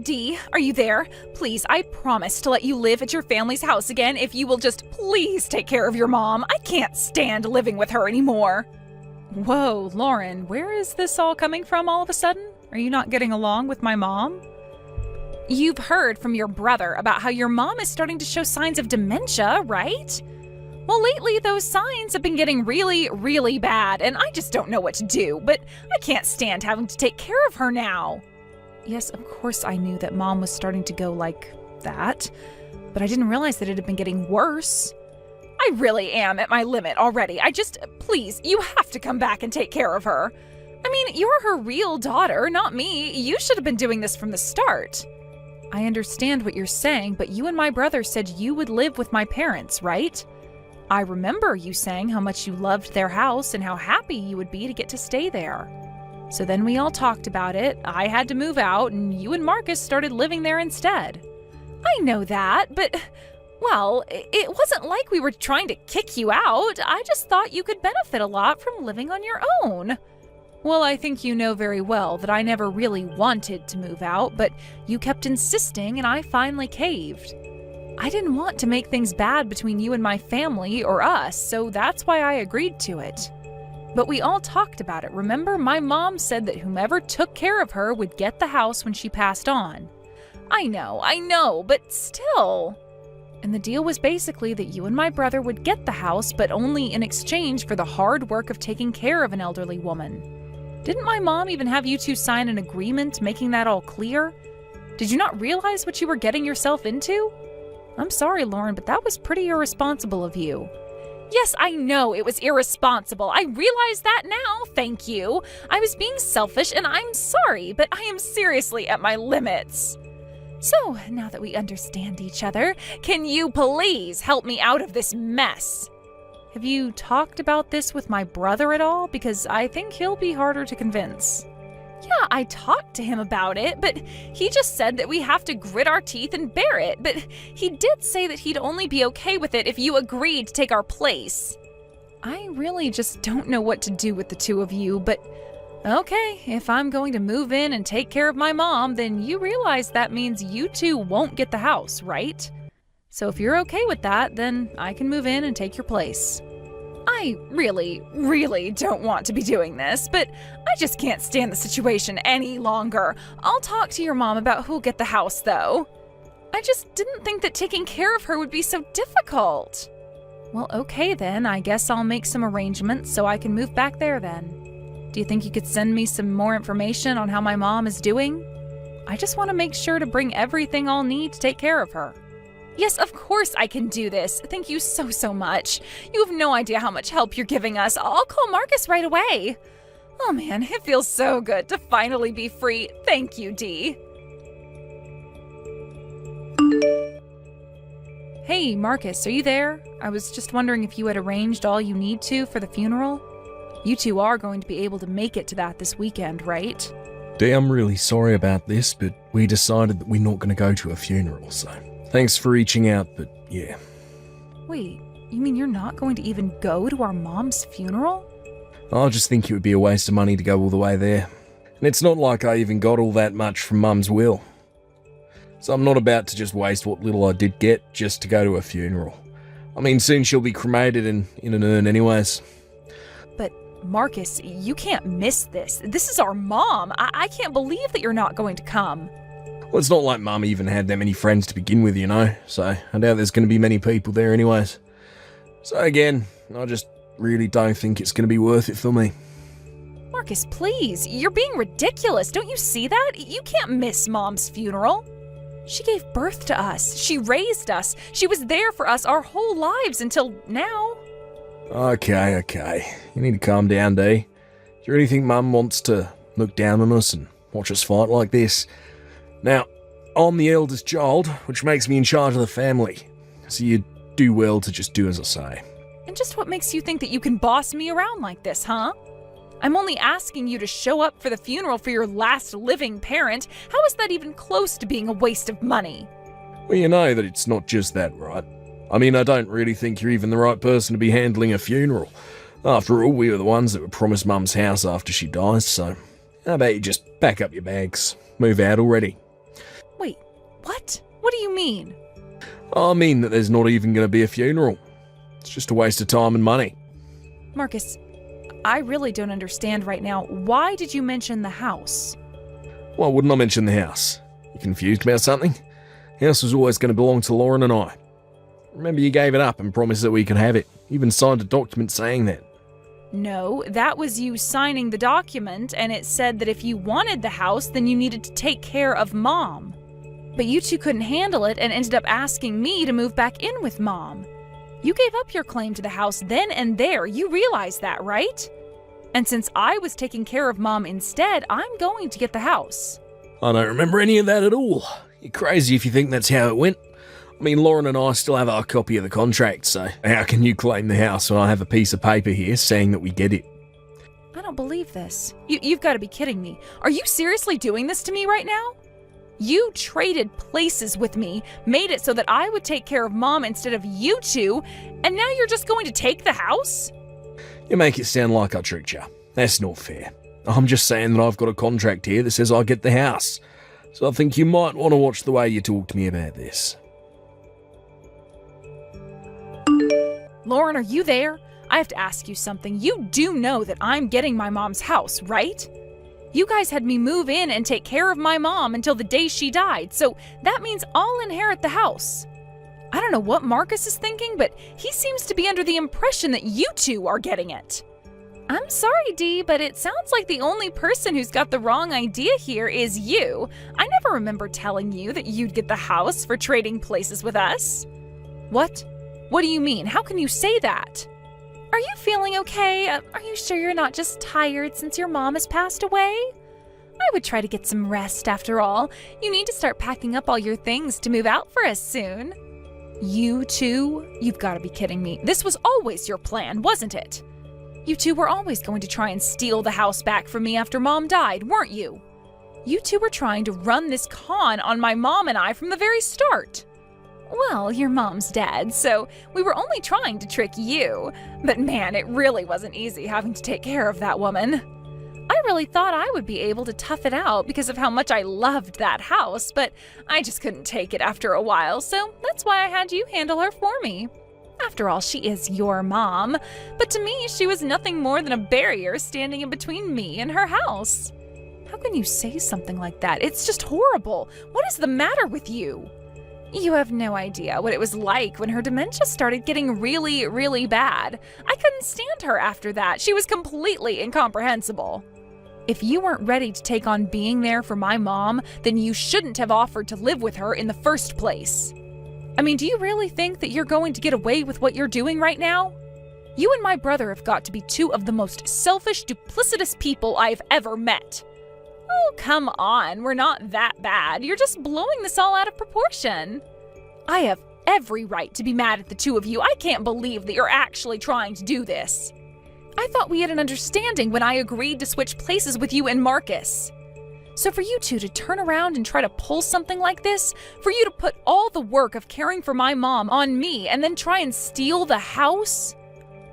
Dee, are you there? Please, I promise to let you live at your family's house again if you will just please take care of your mom. I can't stand living with her anymore. Whoa, Lauren, where is this all coming from all of a sudden? Are you not getting along with my mom? You've heard from your brother about how your mom is starting to show signs of dementia, right? Well, lately those signs have been getting really, really bad, and I just don't know what to do, but I can't stand having to take care of her now. Yes, of course I knew that Mom was starting to go like that, but I didn't realize that it had been getting worse. I really am at my limit already. Please, you have to come back and take care of her. I mean, you're her real daughter, not me. You should have been doing this from the start. I understand what you're saying, but you and my brother said you would live with my parents, right? I remember you saying how much you loved their house and how happy you would be to get to stay there. So then we all talked about it, I had to move out, and you and Marcus started living there instead. I know that, but, well, it wasn't like we were trying to kick you out. I just thought you could benefit a lot from living on your own. Well, I think you know very well that I never really wanted to move out, but you kept insisting and I finally caved. I didn't want to make things bad between you and my family or us, so that's why I agreed to it. But we all talked about it, remember? My mom said that whomever took care of her would get the house when she passed on. I know, but still. And the deal was basically that you and my brother would get the house, but only in exchange for the hard work of taking care of an elderly woman. Didn't my mom even have you two sign an agreement making that all clear? Did you not realize what you were getting yourself into? I'm sorry, Lauren, but that was pretty irresponsible of you. Yes, I know it was irresponsible. I realize that now, thank you. I was being selfish and I'm sorry, but I am seriously at my limits. So, now that we understand each other, can you please help me out of this mess? Have you talked about this with my brother at all? Because I think he'll be harder to convince. Yeah, I talked to him about it, but he just said that we have to grit our teeth and bear it. But he did say that he'd only be okay with it if you agreed to take our place. I really just don't know what to do with the two of you, but okay, if I'm going to move in and take care of my mom, then you realize that means you two won't get the house, right? So if you're okay with that, then I can move in and take your place. I really, really don't want to be doing this, but I just can't stand the situation any longer. I'll talk to your mom about who'll get the house, though. I just didn't think that taking care of her would be so difficult. Well, okay then, I guess I'll make some arrangements so I can move back there then. Do you think you could send me some more information on how my mom is doing? I just want to make sure to bring everything I'll need to take care of her. Yes, of course I can do this. Thank you so much. You have no idea how much help you're giving us. I'll call Marcus right away. Oh man, it feels so good to finally be free. Thank you, Dee. Hey, Marcus, are you there? I was just wondering if you had arranged all you need to for the funeral. You two are going to be able to make it to that this weekend, right? Dee, I'm really sorry about this, but we decided that we're not going to go to a funeral, so thanks for reaching out, but yeah. Wait, you mean you're not going to even go to our mom's funeral? I just think it would be a waste of money to go all the way there. And it's not like I even got all that much from Mum's will. So I'm not about to just waste what little I did get just to go to a funeral. I mean, soon she'll be cremated and in an urn anyways. But Marcus, you can't miss this. This is our mom. I can't believe that you're not going to come. Well, it's not like Mum even had that many friends to begin with, you know, so I doubt there's going to be many people there anyways. So again, I just really don't think it's going to be worth it for me. Marcus, please, you're being ridiculous. Don't you see that? You can't miss Mom's funeral. She gave birth to us. She raised us. She was there for us our whole lives until now. Okay. You need to calm down, Dee. Do you really think Mum wants to look down on us and watch us fight like this? Now, I'm the eldest child, which makes me in charge of the family. So you do well to just do as I say. And just what makes you think that you can boss me around like this, huh? I'm only asking you to show up for the funeral for your last living parent. How is that even close to being a waste of money? Well, you know that it's not just that, right? I mean, I don't really think you're even the right person to be handling a funeral. After all, we were the ones that were promised Mum's house after she dies, so how about you just pack up your bags, move out already? What do you mean? I mean that there's not even going to be a funeral. It's just a waste of time and money. Marcus, I really don't understand right now. Why did you mention the house? Why wouldn't I mention the house? You confused about something? The house was always going to belong to Lauren and I. Remember, you gave it up and promised that we could have it. You even signed a document saying that. No, that was you signing the document, and it said that if you wanted the house, then you needed to take care of Mom. But you two couldn't handle it and ended up asking me to move back in with Mom. You gave up your claim to the house then and there. You realize that, right? And since I was taking care of Mom instead, I'm going to get the house. I don't remember any of that at all. You're crazy if you think that's how it went. I mean, Lauren and I still have our copy of the contract, so how can you claim the house when I have a piece of paper here saying that we get it? I don't believe this. You've got to be kidding me. Are you seriously doing this to me right now? You traded places with me, made it so that I would take care of Mom instead of you two, and now you're just going to take the house? You make it sound like I tricked you. That's not fair. I'm just saying that I've got a contract here that says I get the house. So I think you might want to watch the way you talk to me about this. Lauren, are you there? I have to ask you something. You do know that I'm getting my mom's house, right? You guys had me move in and take care of my mom until the day she died, so that means I'll inherit the house. I don't know what Marcus is thinking, but he seems to be under the impression that you two are getting it. I'm sorry, Dee, but it sounds like the only person who's got the wrong idea here is you. I never remember telling you that you'd get the house for trading places with us. What? What do you mean? How can you say that? Are you feeling okay? Are you sure you're not just tired since your mom has passed away? I would try to get some rest after all. You need to start packing up all your things to move out for us soon. You two? You've got to be kidding me. This was always your plan, wasn't it? You two were always going to try and steal the house back from me after Mom died, weren't you? You two were trying to run this con on my mom and I from the very start. Well, your mom's dead, so we were only trying to trick you. But man, it really wasn't easy having to take care of that woman. I really thought I would be able to tough it out because of how much I loved that house, but I just couldn't take it after a while, so that's why I had you handle her for me. After all, she is your mom, but to me, she was nothing more than a barrier standing in between me and her house. How can you say something like that? It's just horrible. What is the matter with you? You have no idea what it was like when her dementia started getting really, really bad. I couldn't stand her after that. She was completely incomprehensible. If you weren't ready to take on being there for my mom, then you shouldn't have offered to live with her in the first place. I mean, do you really think that you're going to get away with what you're doing right now? You and my brother have got to be two of the most selfish, duplicitous people I've ever met. Oh, come on, we're not that bad. You're just blowing this all out of proportion. I have every right to be mad at the two of you. I can't believe that you're actually trying to do this. I thought we had an understanding when I agreed to switch places with you and Marcus. So for you two to turn around and try to pull something like this, for you to put all the work of caring for my mom on me and then try and steal the house?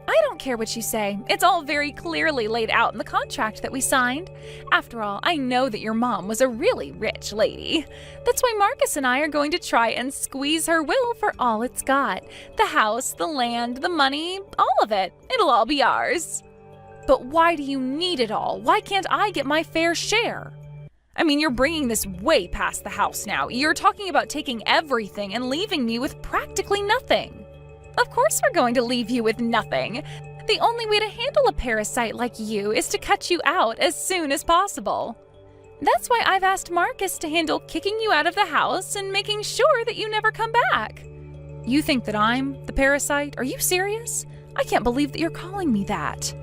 I don't care what you say. It's all very clearly laid out in the contract that we signed. After all, I know that your mom was a really rich lady. That's why Marcus and I are going to try and squeeze her will for all it's got. The house, the land, the money, all of it. It'll all be ours. But why do you need it all? Why can't I get my fair share? I mean, you're bringing this way past the house now. You're talking about taking everything and leaving me with practically nothing. Of course we're going to leave you with nothing. The only way to handle a parasite like you is to cut you out as soon as possible. That's why I've asked Marcus to handle kicking you out of the house and making sure that you never come back. You think that I'm the parasite? Are you serious? I can't believe that you're calling me that.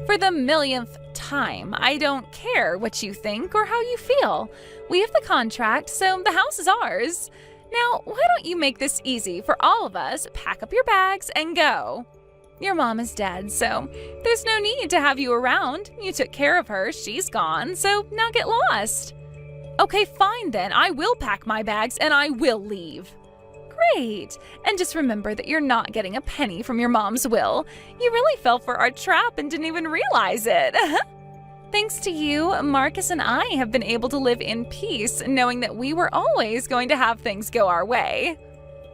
For the millionth time, I don't care what you think or how you feel. We have the contract, so the house is ours. Now, why don't you make this easy for all of us, pack up your bags, and go? Your mom is dead, so there's no need to have you around. You took care of her, she's gone, so now get lost. Okay, fine then, I will pack my bags and I will leave. Great, and just remember that you're not getting a penny from your mom's will. You really fell for our trap and didn't even realize it. Thanks to you, Marcus and I have been able to live in peace, knowing that we were always going to have things go our way.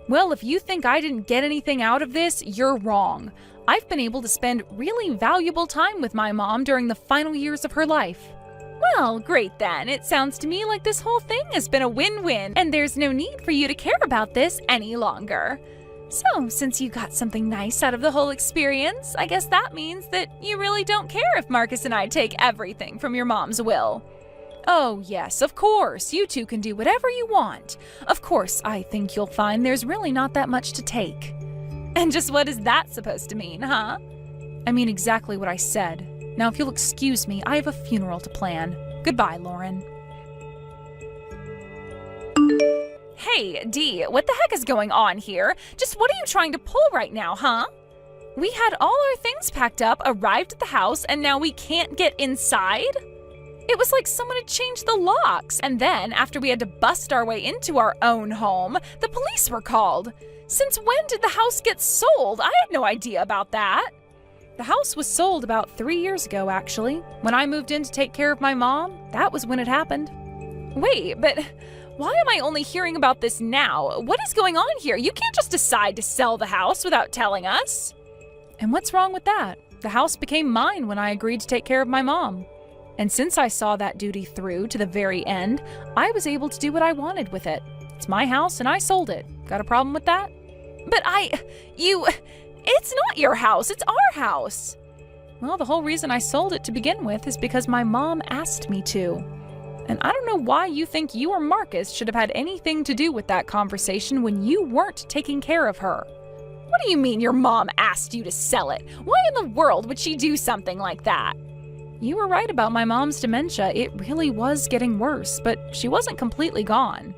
Well, if you think I didn't get anything out of this, you're wrong. I've been able to spend really valuable time with my mom during the final years of her life. Well, great then. It sounds to me like this whole thing has been a win-win, and there's no need for you to care about this any longer. So, since you got something nice out of the whole experience, I guess that means that you really don't care if Marcus and I take everything from your mom's will. Oh, yes, of course. You two can do whatever you want. Of course, I think you'll find there's really not that much to take. And just what is that supposed to mean, huh? I mean exactly what I said. Now, if you'll excuse me, I have a funeral to plan. Goodbye, Lauren. Hey, Dee, what the heck is going on here? Just what are you trying to pull right now, huh? We had all our things packed up, arrived at the house, and now we can't get inside? It was like someone had changed the locks, and then, after we had to bust our way into our own home, the police were called. Since when did the house get sold? I had no idea about that. The house was sold about 3 years ago, actually. When I moved in to take care of my mom, that was when it happened. Wait, but why am I only hearing about this now? What is going on here? You can't just decide to sell the house without telling us. And what's wrong with that? The house became mine when I agreed to take care of my mom. And since I saw that duty through to the very end, I was able to do what I wanted with it. It's my house and I sold it. Got a problem with that? But it's not your house, it's our house. Well, the whole reason I sold it to begin with is because my mom asked me to. And I don't know why you think you or Marcus should have had anything to do with that conversation when you weren't taking care of her. What do you mean your mom asked you to sell it? Why in the world would she do something like that? You were right about my mom's dementia. It really was getting worse, but she wasn't completely gone.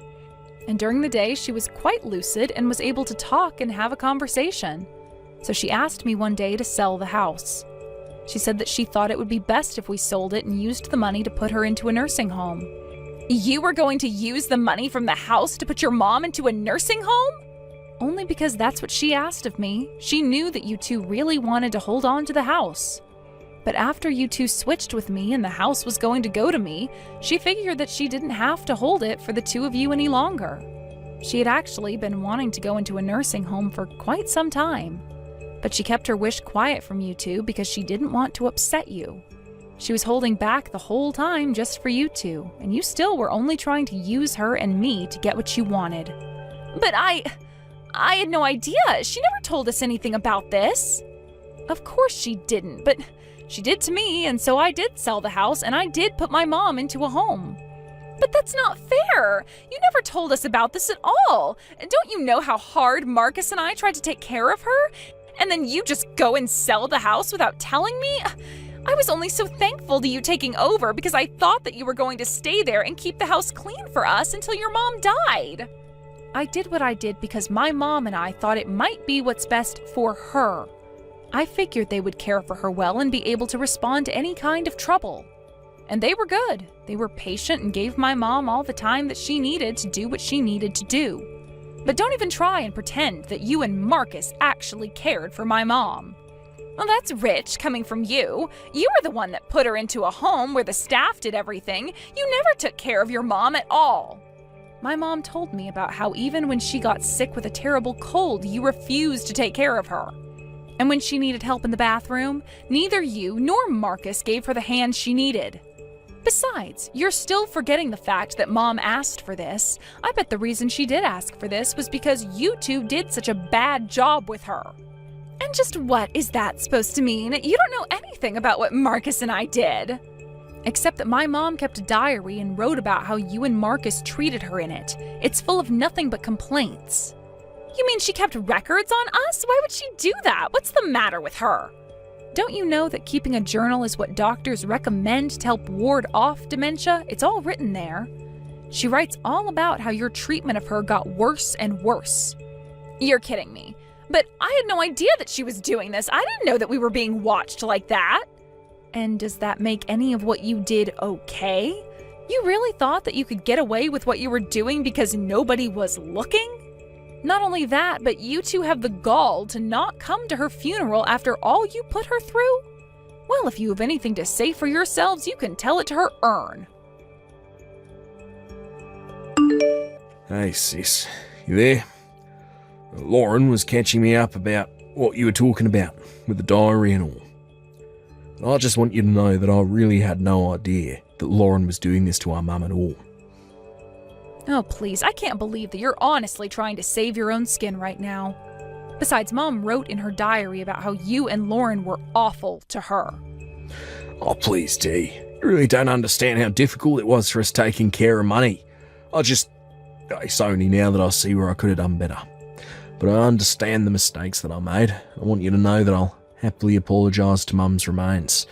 And during the day, she was quite lucid and was able to talk and have a conversation. So she asked me one day to sell the house. She said that she thought it would be best if we sold it and used the money to put her into a nursing home. You were going to use the money from the house to put your mom into a nursing home? Only because that's what she asked of me. She knew that you two really wanted to hold on to the house. But after you two switched with me and the house was going to go to me, she figured that she didn't have to hold it for the two of you any longer. She had actually been wanting to go into a nursing home for quite some time. But she kept her wish quiet from you two because she didn't want to upset you. She was holding back the whole time just for you two, and you still were only trying to use her and me to get what you wanted. But I had no idea. She never told us anything about this. Of course she didn't, but she did to me, and so I did sell the house, and I did put my mom into a home. But that's not fair. You never told us about this at all. Don't you know how hard Marcus and I tried to take care of her? And then you just go and sell the house without telling me? I was only so thankful to you taking over because I thought that you were going to stay there and keep the house clean for us until your mom died. I did what I did because my mom and I thought it might be what's best for her. I figured they would care for her well and be able to respond to any kind of trouble. And they were good. They were patient and gave my mom all the time that she needed to do what she needed to do. But don't even try and pretend that you and Marcus actually cared for my mom. Well, that's rich coming from you. You were the one that put her into a home where the staff did everything. You never took care of your mom at all. My mom told me about how even when she got sick with a terrible cold, you refused to take care of her. And when she needed help in the bathroom, neither you nor Marcus gave her the hand she needed. Besides, you're still forgetting the fact that Mom asked for this. I bet the reason she did ask for this was because you two did such a bad job with her. And just what is that supposed to mean? You don't know anything about what Marcus and I did. Except that my mom kept a diary and wrote about how you and Marcus treated her in it. It's full of nothing but complaints. You mean she kept records on us? Why would she do that? What's the matter with her? Don't you know that keeping a journal is what doctors recommend to help ward off dementia? It's all written there. She writes all about how your treatment of her got worse and worse. You're kidding me. But I had no idea that she was doing this. I didn't know that we were being watched like that. And does that make any of what you did okay? You really thought that you could get away with what you were doing because nobody was looking? Not only that, but you two have the gall to not come to her funeral after all you put her through? Well, if you have anything to say for yourselves, you can tell it to her urn. Hey, sis. You there? Lauren was catching me up about what you were talking about with the diary and all. I just want you to know that I really had no idea that Lauren was doing this to our mum at all. Oh, please, I can't believe that you're honestly trying to save your own skin right now. Besides, Mom wrote in her diary about how you and Lauren were awful to her. Oh, please, Dee. You really don't understand how difficult it was for us taking care of money. It's only now that I see where I could have done better. But I understand the mistakes that I made. I want you to know that I'll happily apologise to Mum's remains.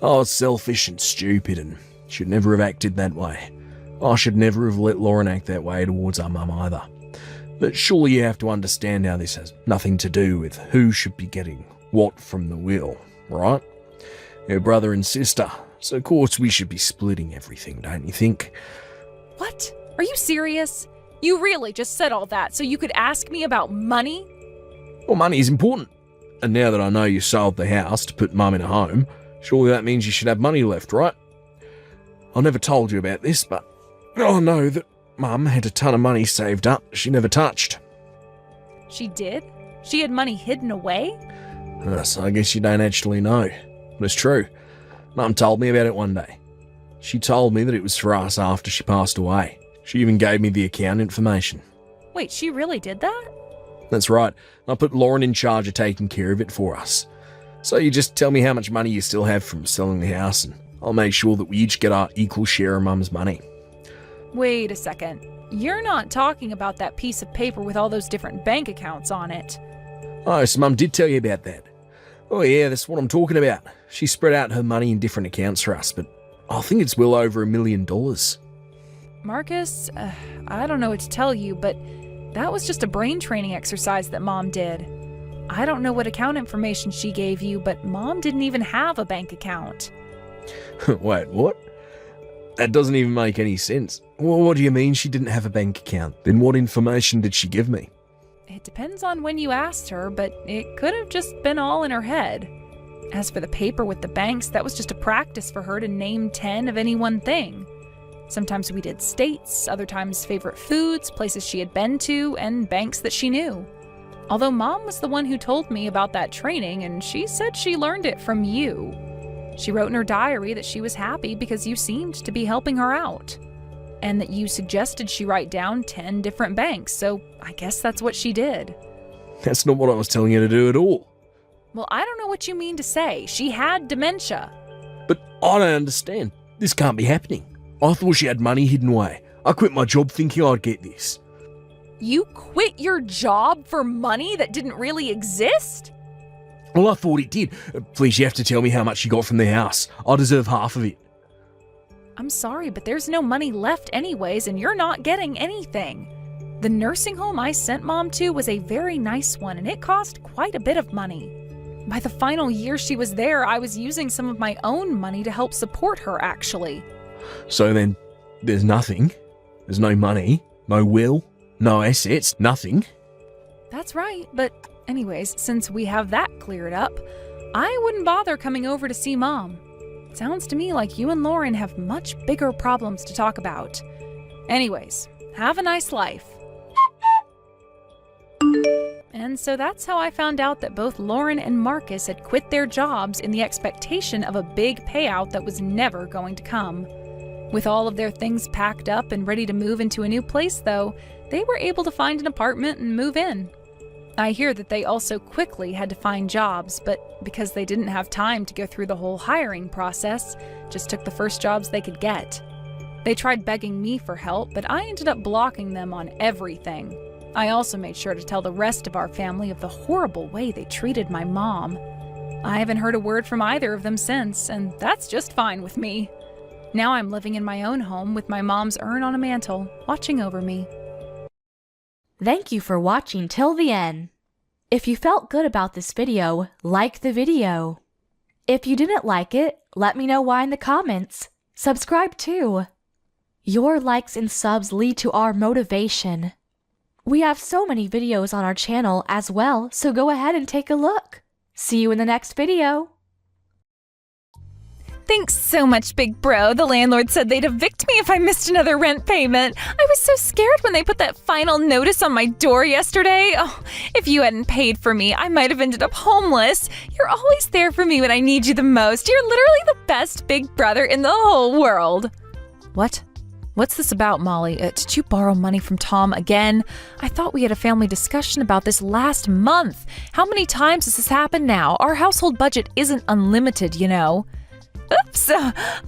I was selfish and stupid and should never have acted that way. I should never have let Lauren act that way towards our mum either. But surely you have to understand how this has nothing to do with who should be getting what from the will, right? We're brother and sister, so of course we should be splitting everything, don't you think? What? Are you serious? You really just said all that so you could ask me about money? Well, money is important. And now that I know you sold the house to put Mum in a home, surely that means you should have money left, right? I never told you about this, but I know that Mum had a ton of money saved up she never touched. She did? She had money hidden away? So I guess you don't actually know. But it's true. Mum told me about it one day. She told me that it was for us after she passed away. She even gave me the account information. Wait, she really did that? That's right. I put Lauren in charge of taking care of it for us. So you just tell me how much money you still have from selling the house and I'll make sure that we each get our equal share of Mum's money. Wait a second. You're not talking about that piece of paper with all those different bank accounts on it. Oh, so Mum did tell you about that. Oh yeah, that's what I'm talking about. She spread out her money in different accounts for us, but I think it's well over $1 million. Marcus, I don't know what to tell you, but that was just a brain training exercise that Mom did. I don't know what account information she gave you, but Mom didn't even have a bank account. Wait, what? That doesn't even make any sense. Well, what do you mean she didn't have a bank account? Then what information did she give me? It depends on when you asked her, but it could have just been all in her head. As for the paper with the banks, that was just a practice for her to name 10 of any one thing. Sometimes we did states, other times favorite foods, places she had been to, and banks that she knew. Although Mom was the one who told me about that training, and she said she learned it from you. She wrote in her diary that she was happy because you seemed to be helping her out, and that you suggested she write down 10 different banks, so I guess that's what she did. That's not what I was telling you to do at all. Well, I don't know what you mean to say. She had dementia. But I don't understand. This can't be happening. I thought she had money hidden away. I quit my job thinking I'd get this. You quit your job for money that didn't really exist? Well, I thought it did. Please, you have to tell me how much you got from the house. I deserve half of it. I'm sorry, but there's no money left anyways, and you're not getting anything. The nursing home I sent Mom to was a very nice one, and it cost quite a bit of money. By the final year she was there, I was using some of my own money to help support her, actually. So then, there's nothing? There's no money? No will? No assets? Nothing? That's right, but anyways, since we have that cleared up, I wouldn't bother coming over to see Mom. Sounds to me like you and Lauren have much bigger problems to talk about. Anyways, have a nice life. And so that's how I found out that both Lauren and Marcus had quit their jobs in the expectation of a big payout that was never going to come. With all of their things packed up and ready to move into a new place, though, they were able to find an apartment and move in. I hear that they also quickly had to find jobs, but because they didn't have time to go through the whole hiring process, just took the first jobs they could get. They tried begging me for help, but I ended up blocking them on everything. I also made sure to tell the rest of our family of the horrible way they treated my mom. I haven't heard a word from either of them since, and that's just fine with me. Now I'm living in my own home with my mom's urn on a mantle, watching over me. Thank you for watching till the end. If you felt good about this video, like the video. If you didn't like it, let me know why in the comments. Subscribe too. Your likes and subs lead to our motivation. We have so many videos on our channel as well, so go ahead and take a look. See you in the next video. Thanks so much, big bro. The landlord said they'd evict me if I missed another rent payment. I was so scared when they put that final notice on my door yesterday. Oh, if you hadn't paid for me, I might have ended up homeless. You're always there for me when I need you the most. You're literally the best big brother in the whole world. What? What's this about, Molly? Did you borrow money from Tom again? I thought we had a family discussion about this last month. How many times has this happened now? Our household budget isn't unlimited, you know. Oops!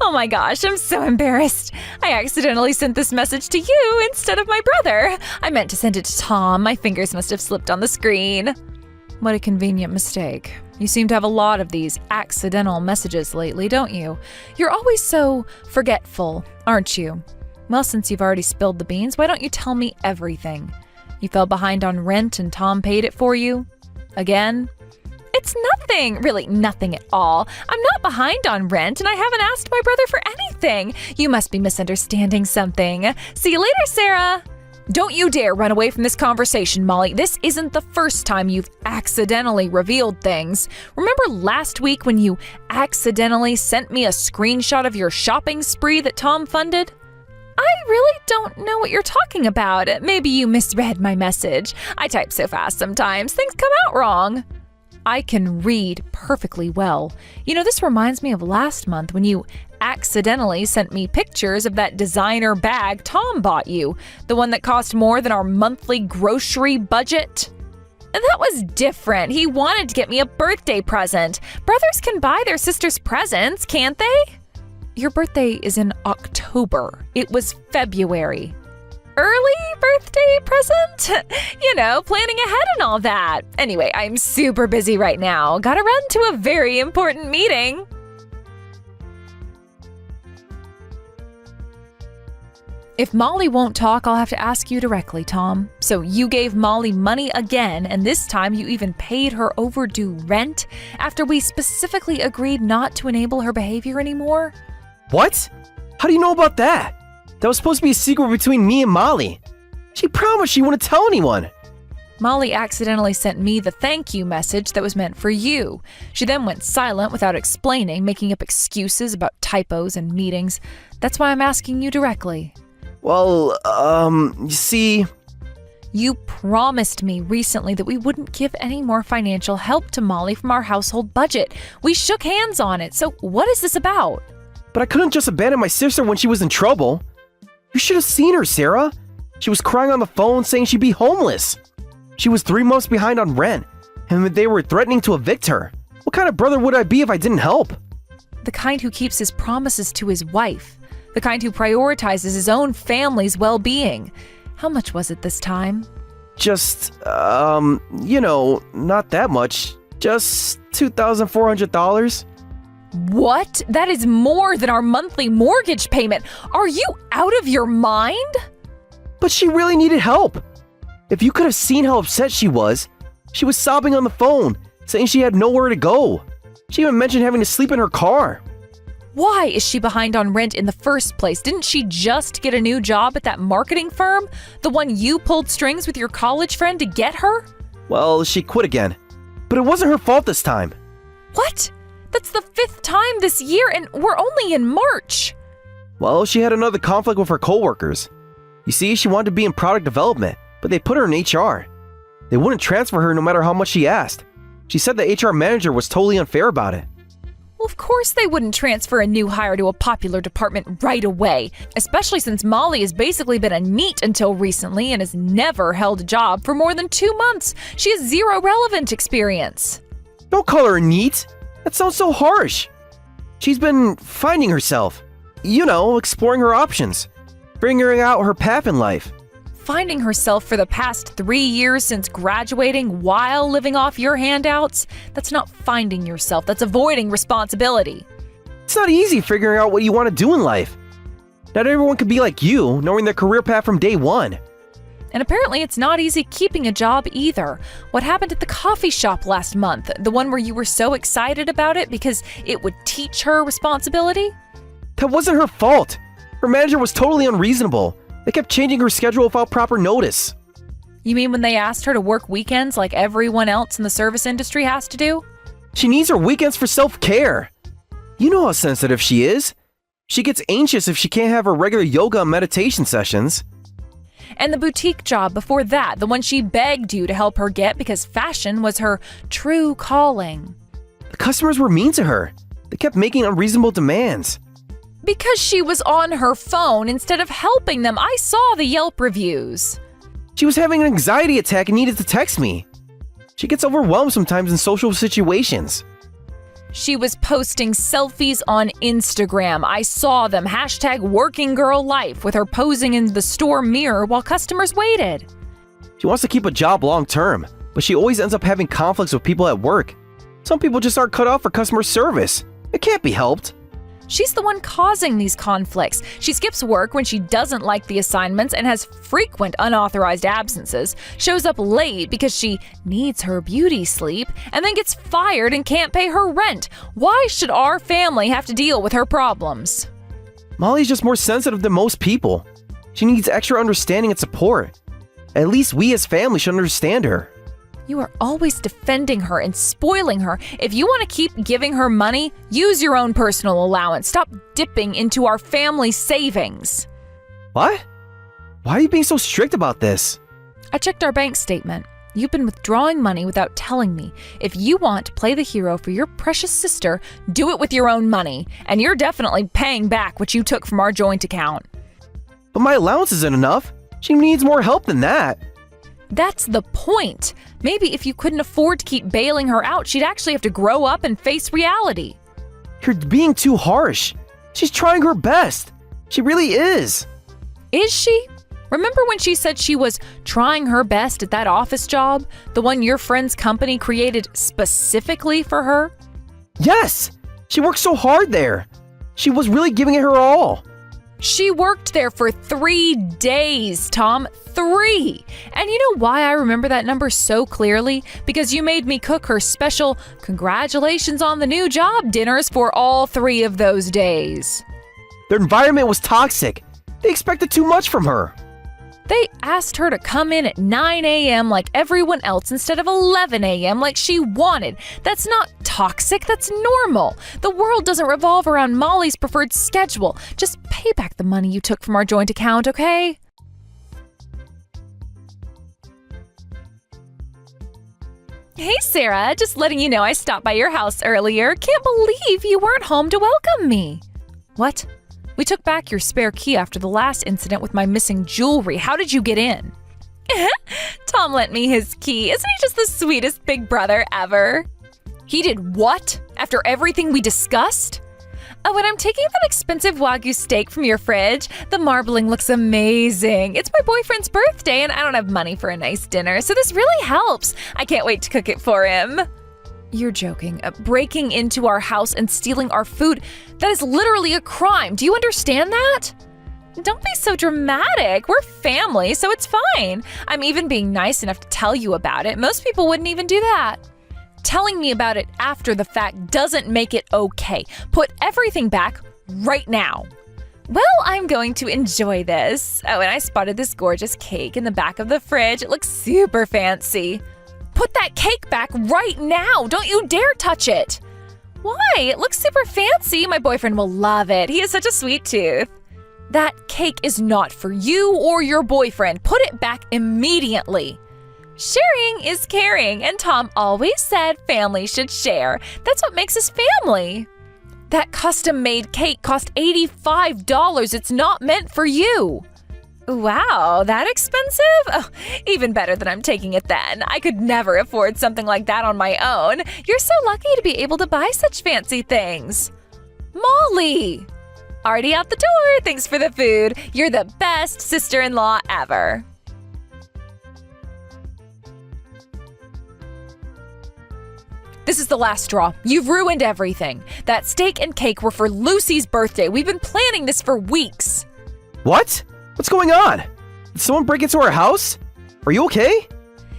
Oh my gosh, I'm so embarrassed. I accidentally sent this message to you instead of my brother. I meant to send it to Tom. My fingers must have slipped on the screen. What a convenient mistake. You seem to have a lot of these accidental messages lately, don't you? You're always so forgetful, aren't you? Well, since you've already spilled the beans, why don't you tell me everything? You fell behind on rent and Tom paid it for you? Again? It's nothing, really nothing at all. I'm not behind on rent and I haven't asked my brother for anything. You must be misunderstanding something. See you later, Sarah. Don't you dare run away from this conversation, Molly. This isn't the first time you've accidentally revealed things. Remember last week when you accidentally sent me a screenshot of your shopping spree that Tom funded? I really don't know what you're talking about. Maybe you misread my message. I type so fast sometimes, things come out wrong. I can read perfectly well. You know, this reminds me of last month when you accidentally sent me pictures of that designer bag Tom bought you, the one that cost more than our monthly grocery budget. And that was different. He wanted to get me a birthday present. Brothers can buy their sisters presents, can't they? Your birthday is in October. It was February. Early birthday present? You know, planning ahead and all that. Anyway, I'm super busy right now. Gotta run to a very important meeting. If Molly won't talk, I'll have to ask you directly, Tom. So you gave Molly money again, and this time you even paid her overdue rent after we specifically agreed not to enable her behavior anymore? What? How do you know about that? That was supposed to be a secret between me and Molly. She promised she wouldn't tell anyone. Molly accidentally sent me the thank you message that was meant for you. She then went silent without explaining, making up excuses about typos and meetings. That's why I'm asking you directly. Well, you see... You promised me recently that we wouldn't give any more financial help to Molly from our household budget. We shook hands on it, so what is this about? But I couldn't just abandon my sister when she was in trouble. You should have seen her, Sarah. She was crying on the phone saying she'd be homeless. She was 3 months behind on rent, and they were threatening to evict her. What kind of brother would I be if I didn't help? The kind who keeps his promises to his wife. The kind who prioritizes his own family's well-being. How much was it this time? Just, not that much. Just $2,400. What? That is more than our monthly mortgage payment. Are you out of your mind? But she really needed help. If you could have seen how upset she was sobbing on the phone, saying she had nowhere to go. She even mentioned having to sleep in her car. Why is she behind on rent in the first place? Didn't she just get a new job at that marketing firm? The one you pulled strings with your college friend to get her? Well, she quit again. But it wasn't her fault this time. What? That's the 5th time this year and we're only in March. Well, she had another conflict with her coworkers. You see, she wanted to be in product development, but they put her in HR. They wouldn't transfer her no matter how much she asked. She said the HR manager was totally unfair about it. Well, of course they wouldn't transfer a new hire to a popular department right away, especially since Molly has basically been a NEET until recently and has never held a job for more than 2 months. She has zero relevant experience. Don't call her neat. That sounds so harsh. She's been finding herself. Exploring her options. Figuring out her path in life. Finding herself for the past 3 years since graduating while living off your handouts? That's not finding yourself, that's avoiding responsibility. It's not easy figuring out what you want to do in life. Not everyone can be like you, knowing their career path from day one. And apparently it's not easy keeping a job either. What happened at the coffee shop last month? The one where you were so excited about it because it would teach her responsibility? That wasn't her fault. Her manager was totally unreasonable. They kept changing her schedule without proper notice. You mean when they asked her to work weekends like everyone else in the service industry has to do? She needs her weekends for self-care. You know how sensitive she is. She gets anxious if she can't have her regular yoga and meditation sessions. And the boutique job before that, the one she begged you to help her get because fashion was her true calling. The customers were mean to her. They kept making unreasonable demands. Because she was on her phone instead of helping them. I saw the Yelp reviews. She was having an anxiety attack and needed to text me. She gets overwhelmed sometimes in social situations. She was posting selfies on Instagram. I saw them. #workinggirllife with her posing in the store mirror while customers waited. She wants to keep a job long term, but she always ends up having conflicts with people at work. Some people just aren't cut out for customer service. It can't be helped. She's the one causing these conflicts. She skips work when she doesn't like the assignments and has frequent unauthorized absences, shows up late because she needs her beauty sleep, and then gets fired and can't pay her rent. Why should our family have to deal with her problems? Molly's just more sensitive than most people. She needs extra understanding and support. At least we as family should understand her. You are always defending her and spoiling her. If you want to keep giving her money, use your own personal allowance. Stop dipping into our family savings. What? Why are you being so strict about this? I checked our bank statement. You've been withdrawing money without telling me. If you want to play the hero for your precious sister, do it with your own money. And you're definitely paying back what you took from our joint account. But my allowance isn't enough. She needs more help than that. That's the point. Maybe if you couldn't afford to keep bailing her out, she'd actually have to grow up and face reality. You're being too harsh. She's trying her best. She really is. Is she? Remember when she said she was trying her best at that office job? The one your friend's company created specifically for her? Yes! She worked so hard there. She was really giving it her all. She worked there for 3 days, Tom. 3! And you know why I remember that number so clearly? Because you made me cook her special congratulations on the new job dinners for all 3 of those days. Their environment was toxic. They expected too much from her. They asked her to come in at 9 a.m. like everyone else instead of 11 a.m. like she wanted. That's not toxic, that's normal. The world doesn't revolve around Molly's preferred schedule. Just pay back the money you took from our joint account, okay? Hey, Sarah, just letting you know I stopped by your house earlier. Can't believe you weren't home to welcome me. What? We took back your spare key after the last incident with my missing jewelry. How did you get in? Tom lent me his key. Isn't he just the sweetest big brother ever? He did what? After everything we discussed? Oh, and I'm taking that expensive Wagyu steak from your fridge. The marbling looks amazing. It's my boyfriend's birthday and I don't have money for a nice dinner, so this really helps. I can't wait to cook it for him. You're joking. Breaking into our house and stealing our food, that is literally a crime. Do you understand that? Don't be so dramatic. We're family, so it's fine. I'm even being nice enough to tell you about it. Most people wouldn't even do that. Telling me about it after the fact doesn't make it okay. Put everything back right now. Well, I'm going to enjoy this. Oh, and I spotted this gorgeous cake in the back of the fridge. It looks super fancy. Put that cake back right now! Don't you dare touch it! Why? It looks super fancy. My boyfriend will love it. He has such a sweet tooth. That cake is not for you or your boyfriend. Put it back immediately. Sharing is caring, and Tom always said family should share. That's what makes us family. That custom-made cake cost $85. It's not meant for you. Wow, that expensive? Oh, even better than I'm taking it then. I could never afford something like that on my own. You're so lucky to be able to buy such fancy things. Molly! Already out the door, thanks for the food. You're the best sister-in-law ever. This is the last straw. You've ruined everything. That steak and cake were for Lucy's birthday. We've been planning this for weeks. What? What's going on? Did someone break into our house? Are you okay?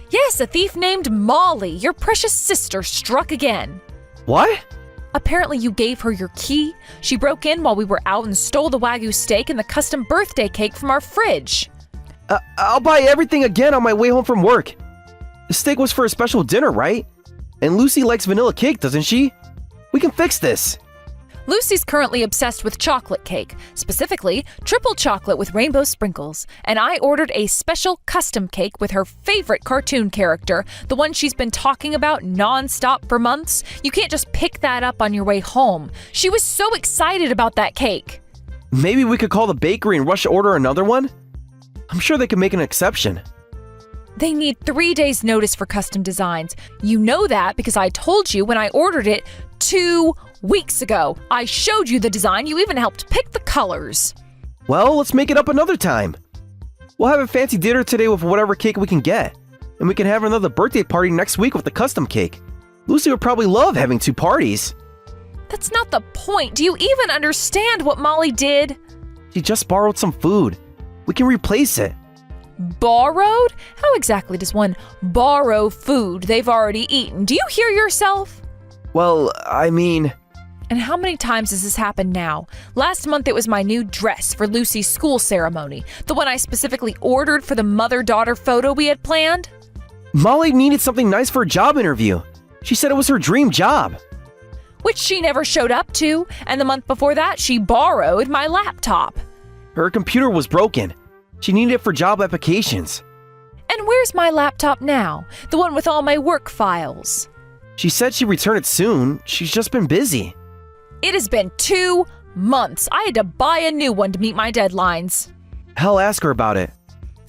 Yes, a thief named Molly, your precious sister, struck again. What? Apparently you gave her your key. She broke in while we were out and stole the Wagyu steak and the custom birthday cake from our fridge. I'll buy everything again on my way home from work. The steak was for a special dinner, right? And Lucy likes vanilla cake, doesn't she? We can fix this. Lucy's currently obsessed with chocolate cake, specifically triple chocolate with rainbow sprinkles, and I ordered a special custom cake with her favorite cartoon character, the one she's been talking about non-stop for months. You can't just pick that up on your way home. She was so excited about that cake. Maybe we could call the bakery and rush to order another one? I'm sure they can make an exception. They need 3 days notice for custom designs. You know that because I told you when I ordered it 2 weeks ago. I showed you the design. You even helped pick the colors. Well, let's make it up another time. We'll have a fancy dinner today with whatever cake we can get. And we can have another birthday party next week with the custom cake. Lucy would probably love having 2 parties. That's not the point. Do you even understand what Molly did? She just borrowed some food. We can replace it. Borrowed? How exactly does one borrow food they've already eaten? Do you hear yourself? Well, I mean... And how many times has this happened now? Last month it was my new dress for Lucy's school ceremony, the one I specifically ordered for the mother-daughter photo we had planned. Molly needed something nice for a job interview. She said it was her dream job. Which she never showed up to, and the month before that she borrowed my laptop. Her computer was broken. She needed it for job applications. And where's my laptop now? The one with all my work files. She said she'd return it soon. She's just been busy. It has been 2 months. I had to buy a new one to meet my deadlines. Hell, ask her about it.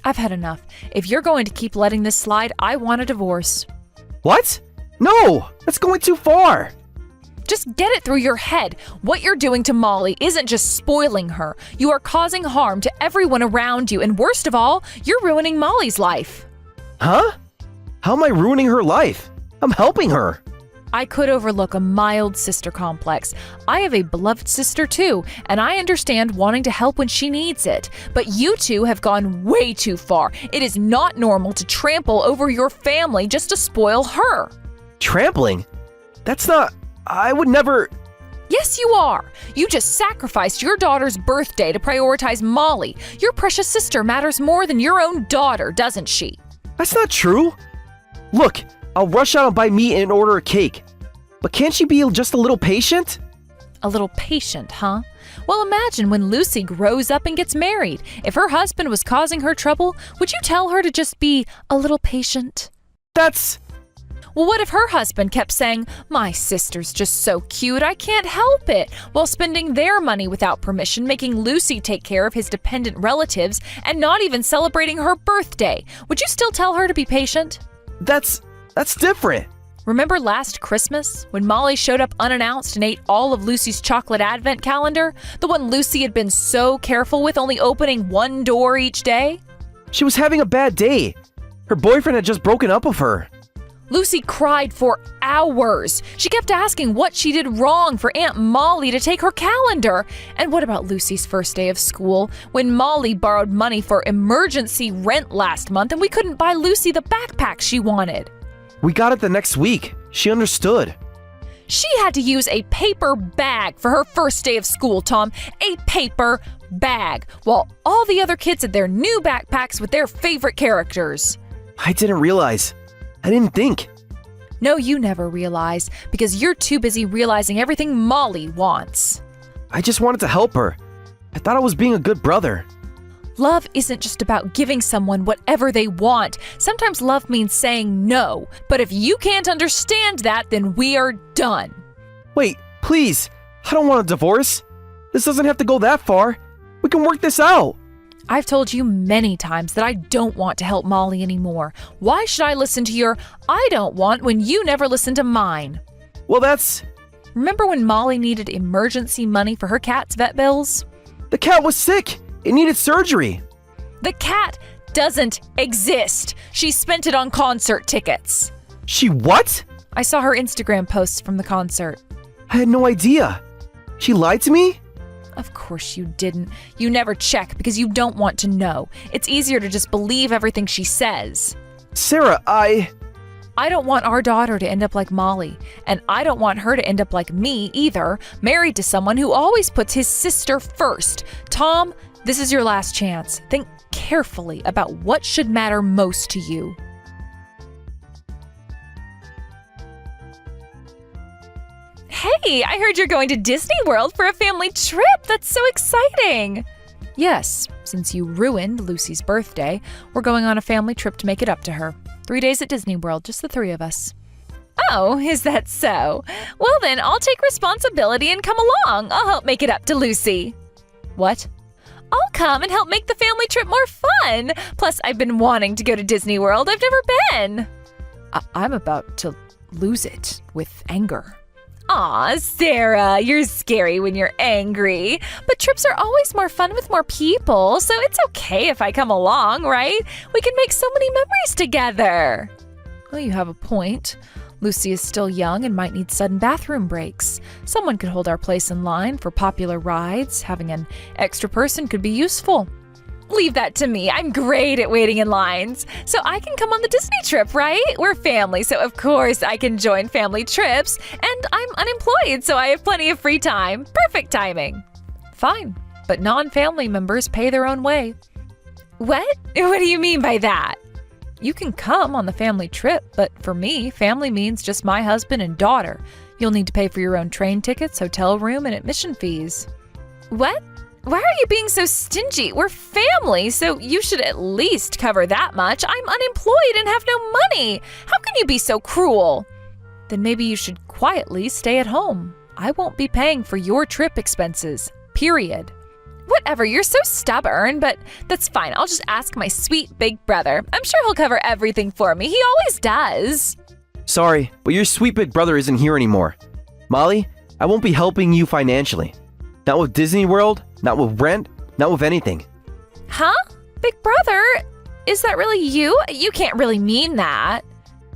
I've had enough. If you're going to keep letting this slide, I want a divorce. What? No! That's going too far! Just get it through your head. What you're doing to Molly isn't just spoiling her. You are causing harm to everyone around you, and worst of all, you're ruining Molly's life. Huh? How am I ruining her life? I'm helping her. I could overlook a mild sister complex. I have a beloved sister too, and I understand wanting to help when she needs it. But you two have gone way too far. It is not normal to trample over your family just to spoil her. Trampling? That's not... I would never... Yes, you are. You just sacrificed your daughter's birthday to prioritize Molly. Your precious sister matters more than your own daughter, doesn't she? That's not true. Look, I'll rush out and buy meat and order a cake. But can't she be just a little patient? A little patient, huh? Well, imagine when Lucy grows up and gets married. If her husband was causing her trouble, would you tell her to just be a little patient? That's... Well, what if her husband kept saying, "My sister's just so cute, I can't help it," while spending their money without permission, making Lucy take care of his dependent relatives, and not even celebrating her birthday? Would you still tell her to be patient? That's different. Remember last Christmas, when Molly showed up unannounced and ate all of Lucy's chocolate advent calendar? The one Lucy had been so careful with, only opening one door each day? She was having a bad day. Her boyfriend had just broken up with her. Lucy cried for hours. She kept asking what she did wrong for Aunt Molly to take her calendar. And what about Lucy's first day of school, when Molly borrowed money for emergency rent last month and we couldn't buy Lucy the backpack she wanted? We got it the next week. She understood. She had to use a paper bag for her first day of school, Tom. A paper bag, while all the other kids had their new backpacks with their favorite characters. I didn't realize. I didn't think. No, you never realize, because you're too busy realizing everything Molly wants. I just wanted to help her. I thought I was being a good brother. Love isn't just about giving someone whatever they want. Sometimes love means saying no. But if you can't understand that, then we are done. Wait, please. I don't want a divorce. This doesn't have to go that far. We can work this out. I've told you many times that I don't want to help Molly anymore. Why should I listen to your "I don't want" when you never listen to mine? Well, that's... Remember when Molly needed emergency money for her cat's vet bills? The cat was sick. It needed surgery. The cat doesn't exist. She spent it on concert tickets. She what? I saw her Instagram posts from the concert. I had no idea. She lied to me? Of course you didn't. You never check because you don't want to know. It's easier to just believe everything she says. Sarah, I don't want our daughter to end up like Molly, and I don't want her to end up like me either, married to someone who always puts his sister first. Tom, this is your last chance. Think carefully about what should matter most to you. Hey, I heard you're going to Disney World for a family trip. That's so exciting. Yes, since you ruined Lucy's birthday, we're going on a family trip to make it up to her. 3 days at Disney World, just the 3 of us. Oh, is that so? Well then, I'll take responsibility and come along. I'll help make it up to Lucy. What? I'll come and help make the family trip more fun. Plus, I've been wanting to go to Disney World. I've never been. I'm about to lose it with anger. Aw, Sarah, you're scary when you're angry. But trips are always more fun with more people, so it's okay if I come along, right? We can make so many memories together. Well, you have a point. Lucy is still young and might need sudden bathroom breaks. Someone could hold our place in line for popular rides. Having an extra person could be useful. Leave that to me. I'm great at waiting in lines. So I can come on the Disney trip, right? We're family, so of course I can join family trips. And I'm unemployed, so I have plenty of free time. Perfect timing. Fine, but non-family members pay their own way. What? What do you mean by that? You can come on the family trip, but for me, family means just my husband and daughter. You'll need to pay for your own train tickets, hotel room, and admission fees. What? Why are you being so stingy? We're family, so you should at least cover that much. I'm unemployed and have no money. How can you be so cruel? Then maybe you should quietly stay at home. I won't be paying for your trip expenses, period. Whatever, you're so stubborn, but that's fine. I'll just ask my sweet big brother. I'm sure he'll cover everything for me. He always does. Sorry, but your sweet big brother isn't here anymore. Molly, I won't be helping you financially. Not with Disney World, not with rent, not with anything. Huh? Big brother? Is that really you? You can't really mean that.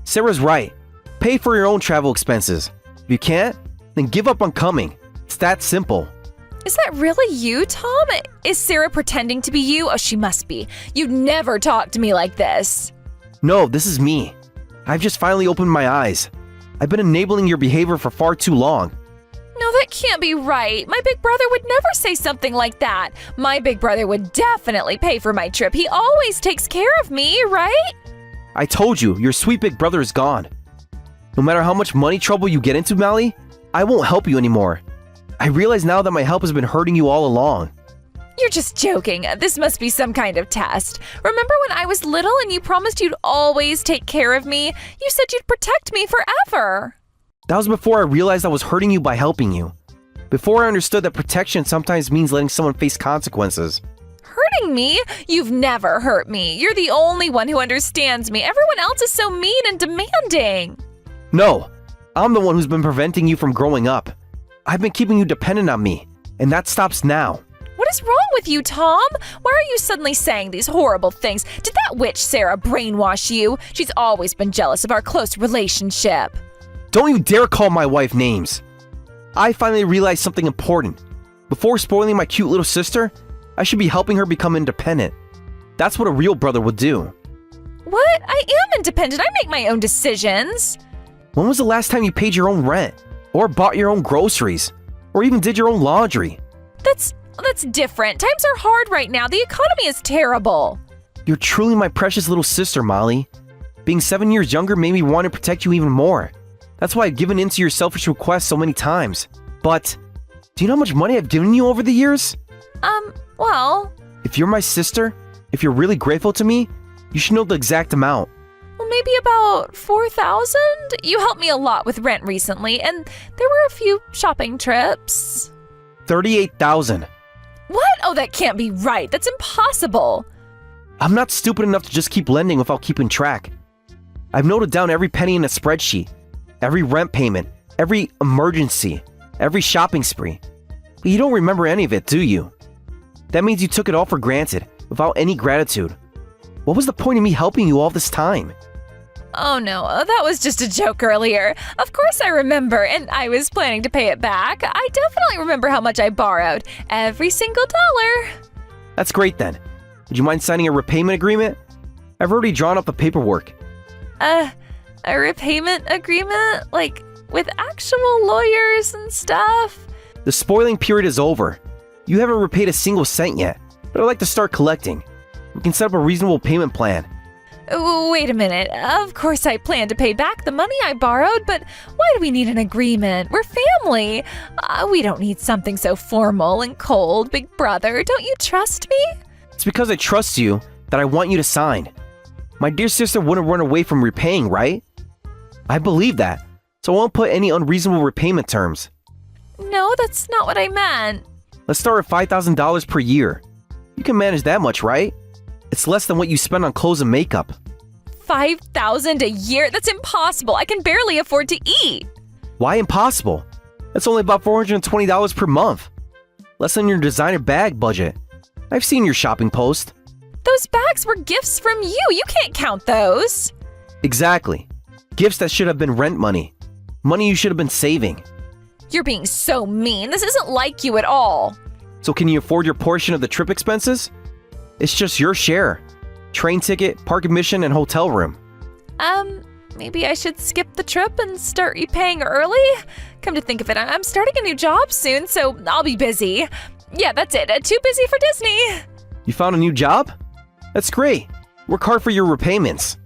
Sarah's right. Pay for your own travel expenses. If you can't, then give up on coming. It's that simple. Is that really you, Tom? Is Sarah pretending to be you? Oh, she must be. You'd never talk to me like this. No, this is me. I've just finally opened my eyes. I've been enabling your behavior for far too long. No, that can't be right. My big brother would never say something like that. My big brother would definitely pay for my trip. He always takes care of me, right? I told you, your sweet big brother is gone. No matter how much money trouble you get into, Molly, I won't help you anymore. I realize now that my help has been hurting you all along. You're just joking. This must be some kind of test. Remember when I was little and you promised you'd always take care of me? You said you'd protect me forever. That was before I realized I was hurting you by helping you. Before I understood that protection sometimes means letting someone face consequences. Hurting me? You've never hurt me. You're the only one who understands me. Everyone else is so mean and demanding. No, I'm the one who's been preventing you from growing up. I've been keeping you dependent on me, and that stops now. What is wrong with you, Tom? Why are you suddenly saying these horrible things? Did that witch Sarah brainwash you? She's always been jealous of our close relationship. Don't you dare call my wife names. I finally realized something important. Before spoiling my cute little sister, I should be helping her become independent. That's what a real brother would do. What? I am independent. I make my own decisions. When was the last time you paid your own rent? Or bought your own groceries? Or even did your own laundry? That's different. Times are hard right now. The economy is terrible. You're truly my precious little sister, Molly. Being 7 years younger made me want to protect you even more. That's why I've given in to your selfish requests so many times. But, do you know how much money I've given you over the years? Well... If you're my sister, if you're really grateful to me, you should know the exact amount. Well, maybe about 4,000? You helped me a lot with rent recently, and there were a few shopping trips. 38,000. What? Oh, that can't be right. That's impossible. I'm not stupid enough to just keep lending without keeping track. I've noted down every penny in a spreadsheet, every rent payment, every emergency, every shopping spree. But you don't remember any of it, do you? That means you took it all for granted, without any gratitude. What was the point of me helping you all this time? Oh no, that was just a joke earlier. Of course I remember, and I was planning to pay it back. I definitely remember how much I borrowed. Every single dollar. That's great then. Would you mind signing a repayment agreement? I've already drawn up the paperwork. A repayment agreement? Like, with actual lawyers and stuff? The spoiling period is over. You haven't repaid a single cent yet, but I'd like to start collecting. We can set up a reasonable payment plan. Wait a minute. Of course I plan to pay back the money I borrowed, but why do we need an agreement? We're family. We don't need something so formal and cold, big brother. Don't you trust me? It's because I trust you that I want you to sign. My dear sister wouldn't run away from repaying, right? I believe that, so I won't put any unreasonable repayment terms. No, that's not what I meant. Let's start with $5,000 per year. You can manage that much, right? It's less than what you spend on clothes and makeup. $5,000 a year? That's impossible. I can barely afford to eat. Why impossible? That's only about $420 per month. Less than your designer bag budget. I've seen your shopping post. Those bags were gifts from you. You can't count those. Exactly. Gifts that should have been rent money. Money you should have been saving. You're being so mean. This isn't like you at all. So can you afford your portion of the trip expenses? It's just your share. Train ticket, park admission, and hotel room. Maybe I should skip the trip and start repaying early? Come to think of it, I'm starting a new job soon, so I'll be busy. Yeah, that's it. Too busy for Disney. You found a new job? That's great. Work hard for your repayments.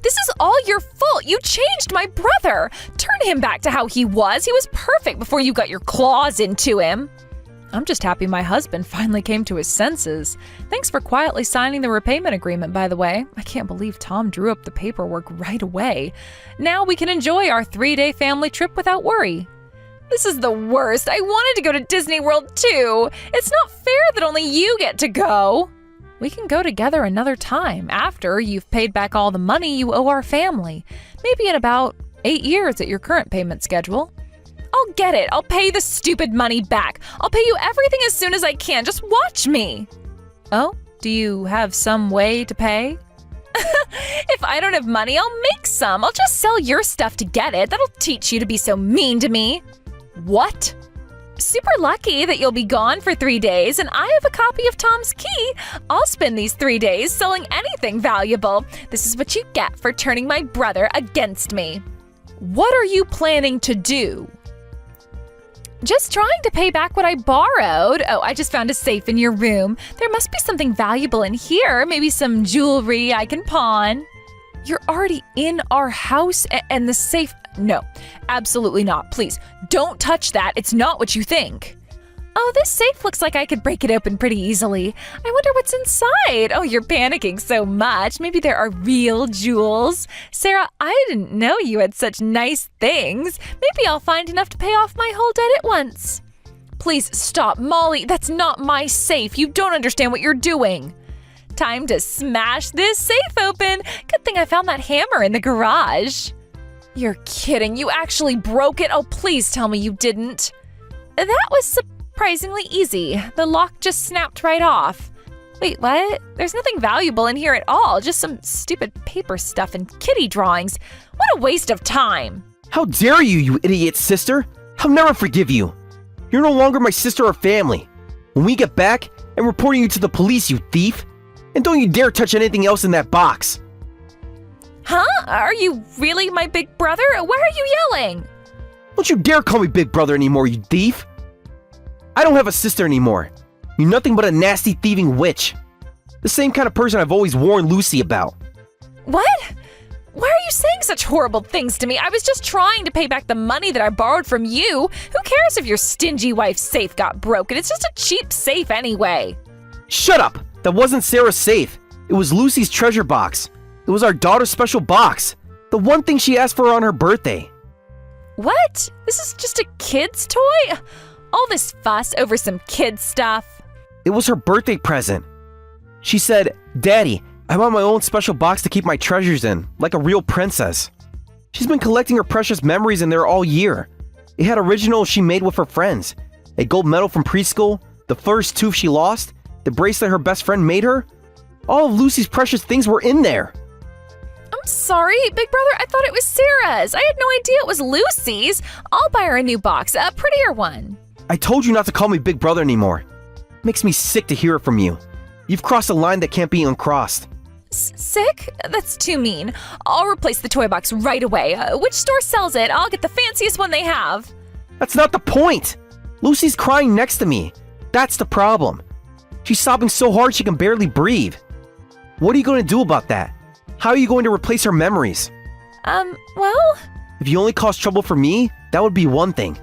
This is all your fault. You changed my brother. Turn him back to how he was. He was perfect before you got your claws into him. I'm just happy my husband finally came to his senses. Thanks for quietly signing the repayment agreement, by the way. I can't believe Tom drew up the paperwork right away. Now we can enjoy our 3-day family trip without worry. This is the worst. I wanted to go to Disney World too. It's not fair that only you get to go. We can go together another time after you've paid back all the money you owe our family. Maybe in about 8 years at your current payment schedule. I'll get it. I'll pay the stupid money back. I'll pay you everything as soon as I can. Just watch me. Oh, do you have some way to pay? If I don't have money, I'll make some. I'll just sell your stuff to get it. That'll teach you to be so mean to me. What? Super lucky that you'll be gone for 3 days, and I have a copy of Tom's key. I'll spend these 3 days selling anything valuable. This is what you get for turning my brother against me. What are you planning to do? Just trying to pay back what I borrowed. Oh, I just found a safe in your room. There must be something valuable in here. Maybe some jewelry I can pawn. You're already in our house and the safe... No, absolutely not. Please, don't touch that. It's not what you think. Oh, this safe looks like I could break it open pretty easily. I wonder what's inside. Oh, you're panicking so much. Maybe there are real jewels. Sarah, I didn't know you had such nice things. Maybe I'll find enough to pay off my whole debt at once. Please stop, Molly. That's not my safe. You don't understand what you're doing. Time to smash this safe open. Good thing I found that hammer in the garage. You're kidding. You actually broke it? Oh, please tell me you didn't. That was surprisingly easy. The lock just snapped right off. Wait, what? There's nothing valuable in here at all. Just some stupid paper stuff and kitty drawings. What a waste of time. How dare you, you idiot sister? I'll never forgive you. You're no longer my sister or family. When we get back, I'm reporting you to the police, you thief. And don't you dare touch anything else in that box. Huh? Are you really my big brother? Why are you yelling? Don't you dare call me big brother anymore, you thief. I don't have a sister anymore. You're nothing but a nasty thieving witch. The same kind of person I've always warned Lucy about. What? Why are you saying such horrible things to me? I was just trying to pay back the money that I borrowed from you. Who cares if your stingy wife's safe got broken? It's just a cheap safe anyway. Shut up! That wasn't Sarah's safe. It was Lucy's treasure box. It was our daughter's special box. The one thing she asked for on her birthday. What? This is just a kid's toy? All this fuss over some kid stuff. It was her birthday present. She said, "Daddy, I want my own special box to keep my treasures in, like a real princess." She's been collecting her precious memories in there all year. It had originals she made with her friends. A gold medal from preschool, the first tooth she lost, the bracelet her best friend made her. All of Lucy's precious things were in there. I'm sorry, big brother. I thought it was Sarah's. I had no idea it was Lucy's. I'll buy her a new box, a prettier one. I told you not to call me big brother anymore. Makes me sick to hear it from you. You've crossed a line that can't be uncrossed. Sick? That's too mean. I'll replace the toy box right away. Which store sells it? I'll get the fanciest one they have. That's not the point. Lucy's crying next to me. That's the problem. She's sobbing so hard she can barely breathe. What are you going to do about that? How are you going to replace her memories? Well, If you only cause trouble for me, that would be one thing.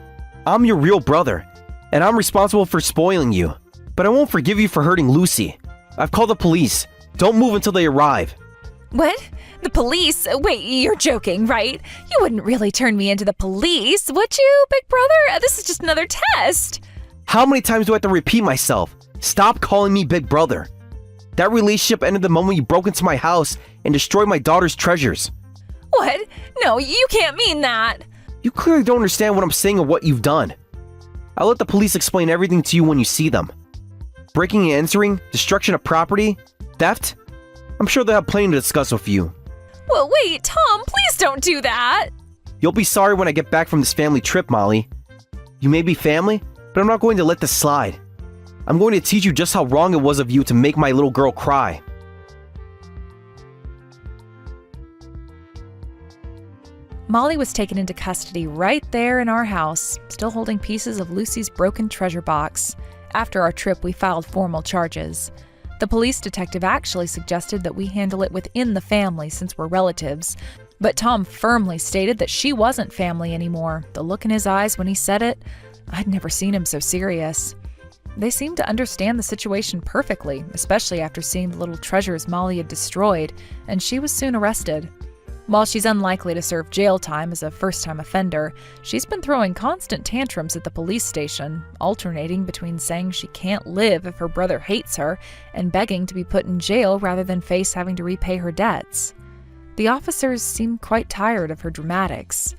I'm your real brother, and I'm responsible for spoiling you. But I won't forgive you for hurting Lucy. I've called the police. Don't move until they arrive. what? The police? Wait, you're joking, right? You wouldn't really turn me into the police, would you, big brother? This is just another test. How many times do I have to repeat myself? Stop calling me big brother. That relationship ended the moment you broke into my house and destroyed my daughter's treasures. What? No, you can't mean that. You clearly don't understand what I'm saying or what you've done. I'll let the police explain everything to you when you see them. Breaking and entering, destruction of property, theft? I'm sure they'll have plenty to discuss with you. Well, wait, Tom, please don't do that. You'll be sorry when I get back from this family trip, Molly. You may be family, but I'm not going to let this slide. I'm going to teach you just how wrong it was of you to make my little girl cry. Molly was taken into custody right there in our house, still holding pieces of Lucy's broken treasure box. After our trip, we filed formal charges. The police detective actually suggested that we handle it within the family since we're relatives, but Tom firmly stated that she wasn't family anymore. The look in his eyes when he said it, I'd never seen him so serious. They seemed to understand the situation perfectly, especially after seeing the little treasures Molly had destroyed, and she was soon arrested. While she's unlikely to serve jail time as a first-time offender, she's been throwing constant tantrums at the police station, alternating between saying she can't live if her brother hates her and begging to be put in jail rather than face having to repay her debts. The officers seem quite tired of her dramatics.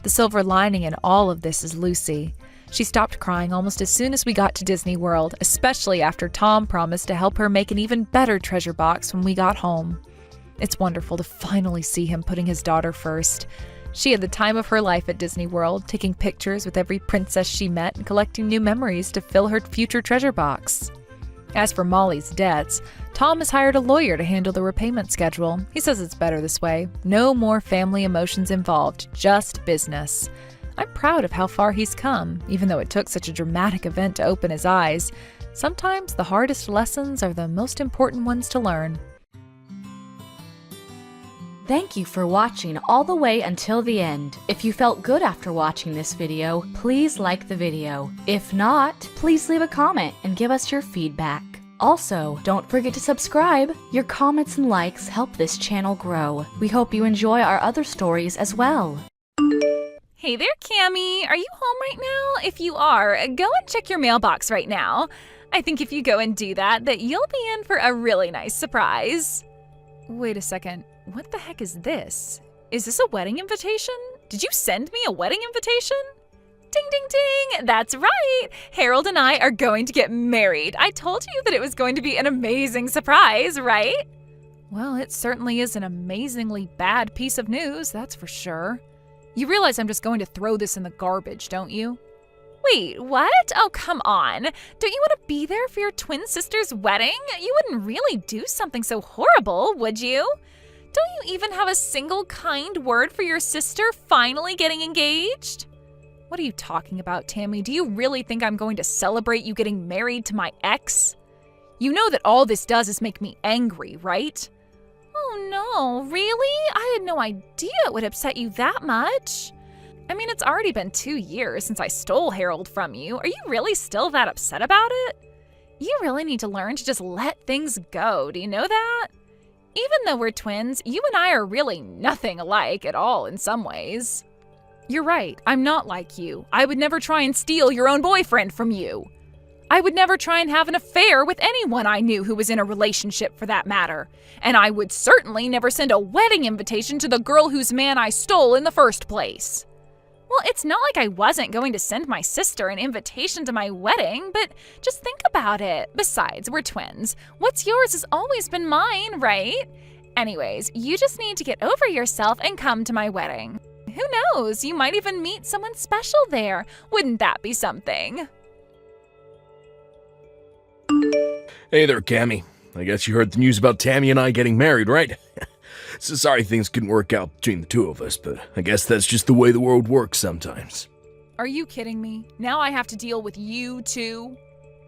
The silver lining in all of this is Lucy. She stopped crying almost as soon as we got to Disney World, especially after Tom promised to help her make an even better treasure box when we got home. It's wonderful to finally see him putting his daughter first. She had the time of her life at Disney World, taking pictures with every princess she met and collecting new memories to fill her future treasure box. As for Molly's debts, Tom has hired a lawyer to handle the repayment schedule. He says it's better this way. No more family emotions involved, just business. I'm proud of how far he's come, even though it took such a dramatic event to open his eyes. Sometimes the hardest lessons are the most important ones to learn. Thank you for watching all the way until the end. If you felt good after watching this video, please like the video. If not, please leave a comment and give us your feedback. Also, don't forget to subscribe. Your comments and likes help this channel grow. We hope you enjoy our other stories as well. Hey there, Cammie. Are you home right now? If you are, go and check your mailbox right now. I think if you go and do that, you'll be in for a really nice surprise. Wait a second. What the heck is this? Is this a wedding invitation? Did you send me a wedding invitation? Ding, ding, ding! That's right! Harold and I are going to get married. I told you that it was going to be an amazing surprise, right? Well, it certainly is an amazingly bad piece of news, that's for sure. You realize I'm just going to throw this in the garbage, don't you? Wait, what? Oh, come on. Don't you want to be there for your twin sister's wedding? You wouldn't really do something so horrible, would you? Don't you even have a single kind word for your sister finally getting engaged? What are you talking about, Tammy? Do you really think I'm going to celebrate you getting married to my ex? You know that all this does is make me angry, right? Oh no, really? I had no idea it would upset you that much. I mean, it's already been 2 years since I stole Harold from you. Are you really still that upset about it? You really need to learn to just let things go. Do you know that? Even though we're twins, you and I are really nothing alike at all in some ways. You're right, I'm not like you. I would never try and steal your own boyfriend from you. I would never try and have an affair with anyone I knew who was in a relationship for that matter. And I would certainly never send a wedding invitation to the girl whose man I stole in the first place. Well, it's not like I wasn't going to send my sister an invitation to my wedding, but just think about it. Besides, we're twins. What's yours has always been mine, right? Anyways, you just need to get over yourself and come to my wedding. Who knows? You might even meet someone special there. Wouldn't that be something? Hey there, Cammy. I guess you heard the news about Tammy and I getting married, right? So sorry things couldn't work out between the two of us, but I guess that's just the way the world works sometimes. Are you kidding me? Now I have to deal with you too?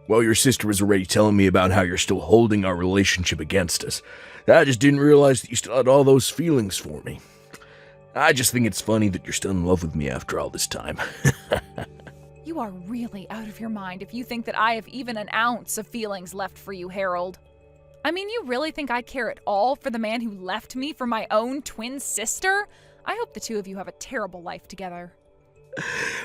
Well, your sister was already telling me about how you're still holding our relationship against us. I just didn't realize that you still had all those feelings for me. I just think it's funny that you're still in love with me after all this time. You are really out of your mind if you think that I have even an ounce of feelings left for you, Harold. I mean, you really think I care at all for the man who left me for my own twin sister? I hope the two of you have a terrible life together.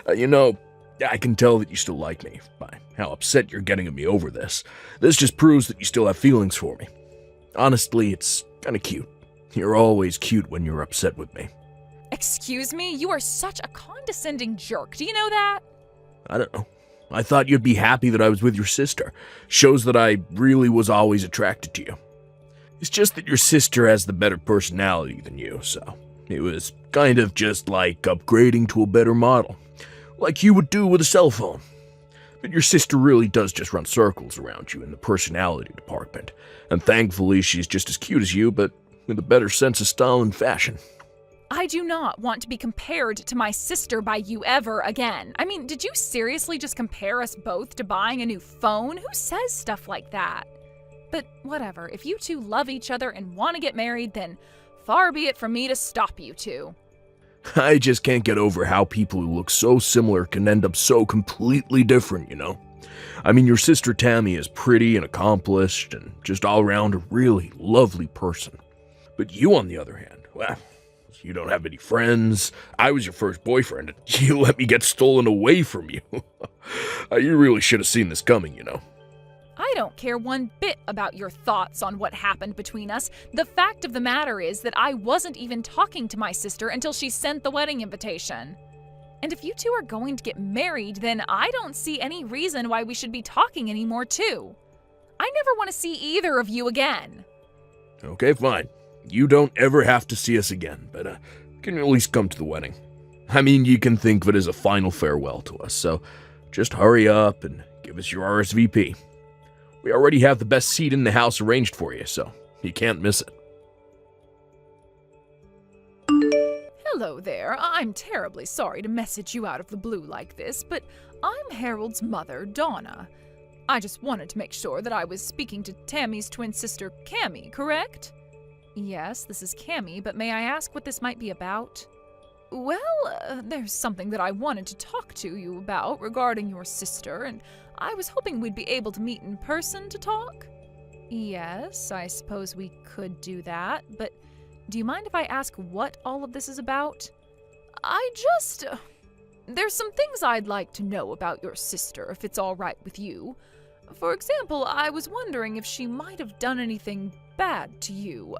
I can tell that you still like me by how upset you're getting at me over this. This just proves that you still have feelings for me. Honestly, it's kinda cute. You're always cute when you're upset with me. Excuse me? You are such a condescending jerk. Do you know that? I don't know. I thought you'd be happy that I was with your sister. Shows that I really was always attracted to you. It's just that your sister has the better personality than you, so it was kind of just like upgrading to a better model. Like you would do with a cell phone. But your sister really does just run circles around you in the personality department. And thankfully she's just as cute as you, but with a better sense of style and fashion. I do not want to be compared to my sister by you ever again. I mean, did you seriously just compare us both to buying a new phone? Who says stuff like that? But whatever, if you two love each other and want to get married, then far be it from me to stop you two. I just can't get over how people who look so similar can end up so completely different, I mean, your sister Tammy is pretty and accomplished and just all around a really lovely person. But you, on the other hand, well, you don't have any friends. I was your first boyfriend, and you let me get stolen away from you. You really should have seen this coming, I don't care one bit about your thoughts on what happened between us. The fact of the matter is that I wasn't even talking to my sister until she sent the wedding invitation. And if you two are going to get married, then I don't see any reason why we should be talking anymore, too. I never want to see either of you again. Okay, fine. You don't ever have to see us again, but can you at least come to the wedding? I mean, you can think of it as a final farewell to us, so just hurry up and give us your RSVP. We already have the best seat in the house arranged for you, so you can't miss it. Hello there. I'm terribly sorry to message you out of the blue like this, but I'm Harold's mother, Donna. I just wanted to make sure that I was speaking to Tammy's twin sister, Cammy, correct? Yes, this is Cammy, but may I ask what this might be about? Well, there's something that I wanted to talk to you about regarding your sister, and I was hoping we'd be able to meet in person to talk. Yes, I suppose we could do that, but do you mind if I ask what all of this is about? There's some things I'd like to know about your sister, if it's all right with you. For example, I was wondering if she might have done anything bad to you.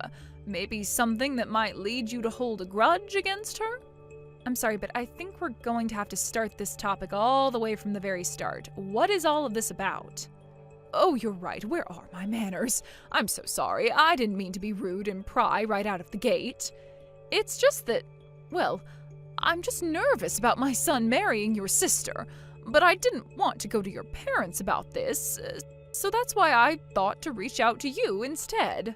Maybe something that might lead you to hold a grudge against her? I'm sorry, but I think we're going to have to start this topic all the way from the very start. What is all of this about? Oh, you're right. Where are my manners? I'm so sorry. I didn't mean to be rude and pry right out of the gate. It's just that, well, I'm just nervous about my son marrying your sister, but I didn't want to go to your parents about this, so that's why I thought to reach out to you instead.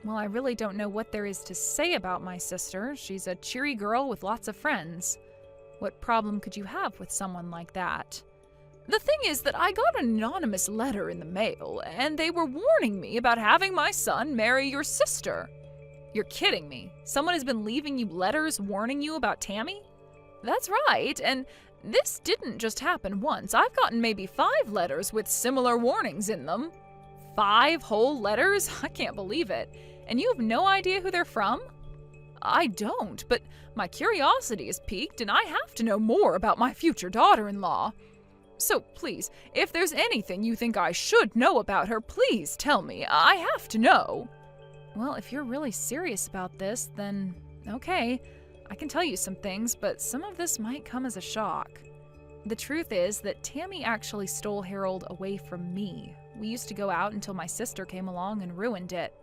Well, I really don't know what there is to say about my sister. She's a cheery girl with lots of friends. What problem could you have with someone like that? The thing is that I got an anonymous letter in the mail, and they were warning me about having my son marry your sister. You're kidding me. Someone has been leaving you letters warning you about Tammy? That's right, and this didn't just happen once. I've gotten maybe 5 letters with similar warnings in them. 5 whole letters? I can't believe it. And you have no idea who they're from? I don't, but my curiosity is piqued and I have to know more about my future daughter-in-law. So please, if there's anything you think I should know about her, please tell me. I have to know. Well, if you're really serious about this, then okay. I can tell you some things, but some of this might come as a shock. The truth is that Tammy actually stole Harold away from me. We used to go out until my sister came along and ruined it.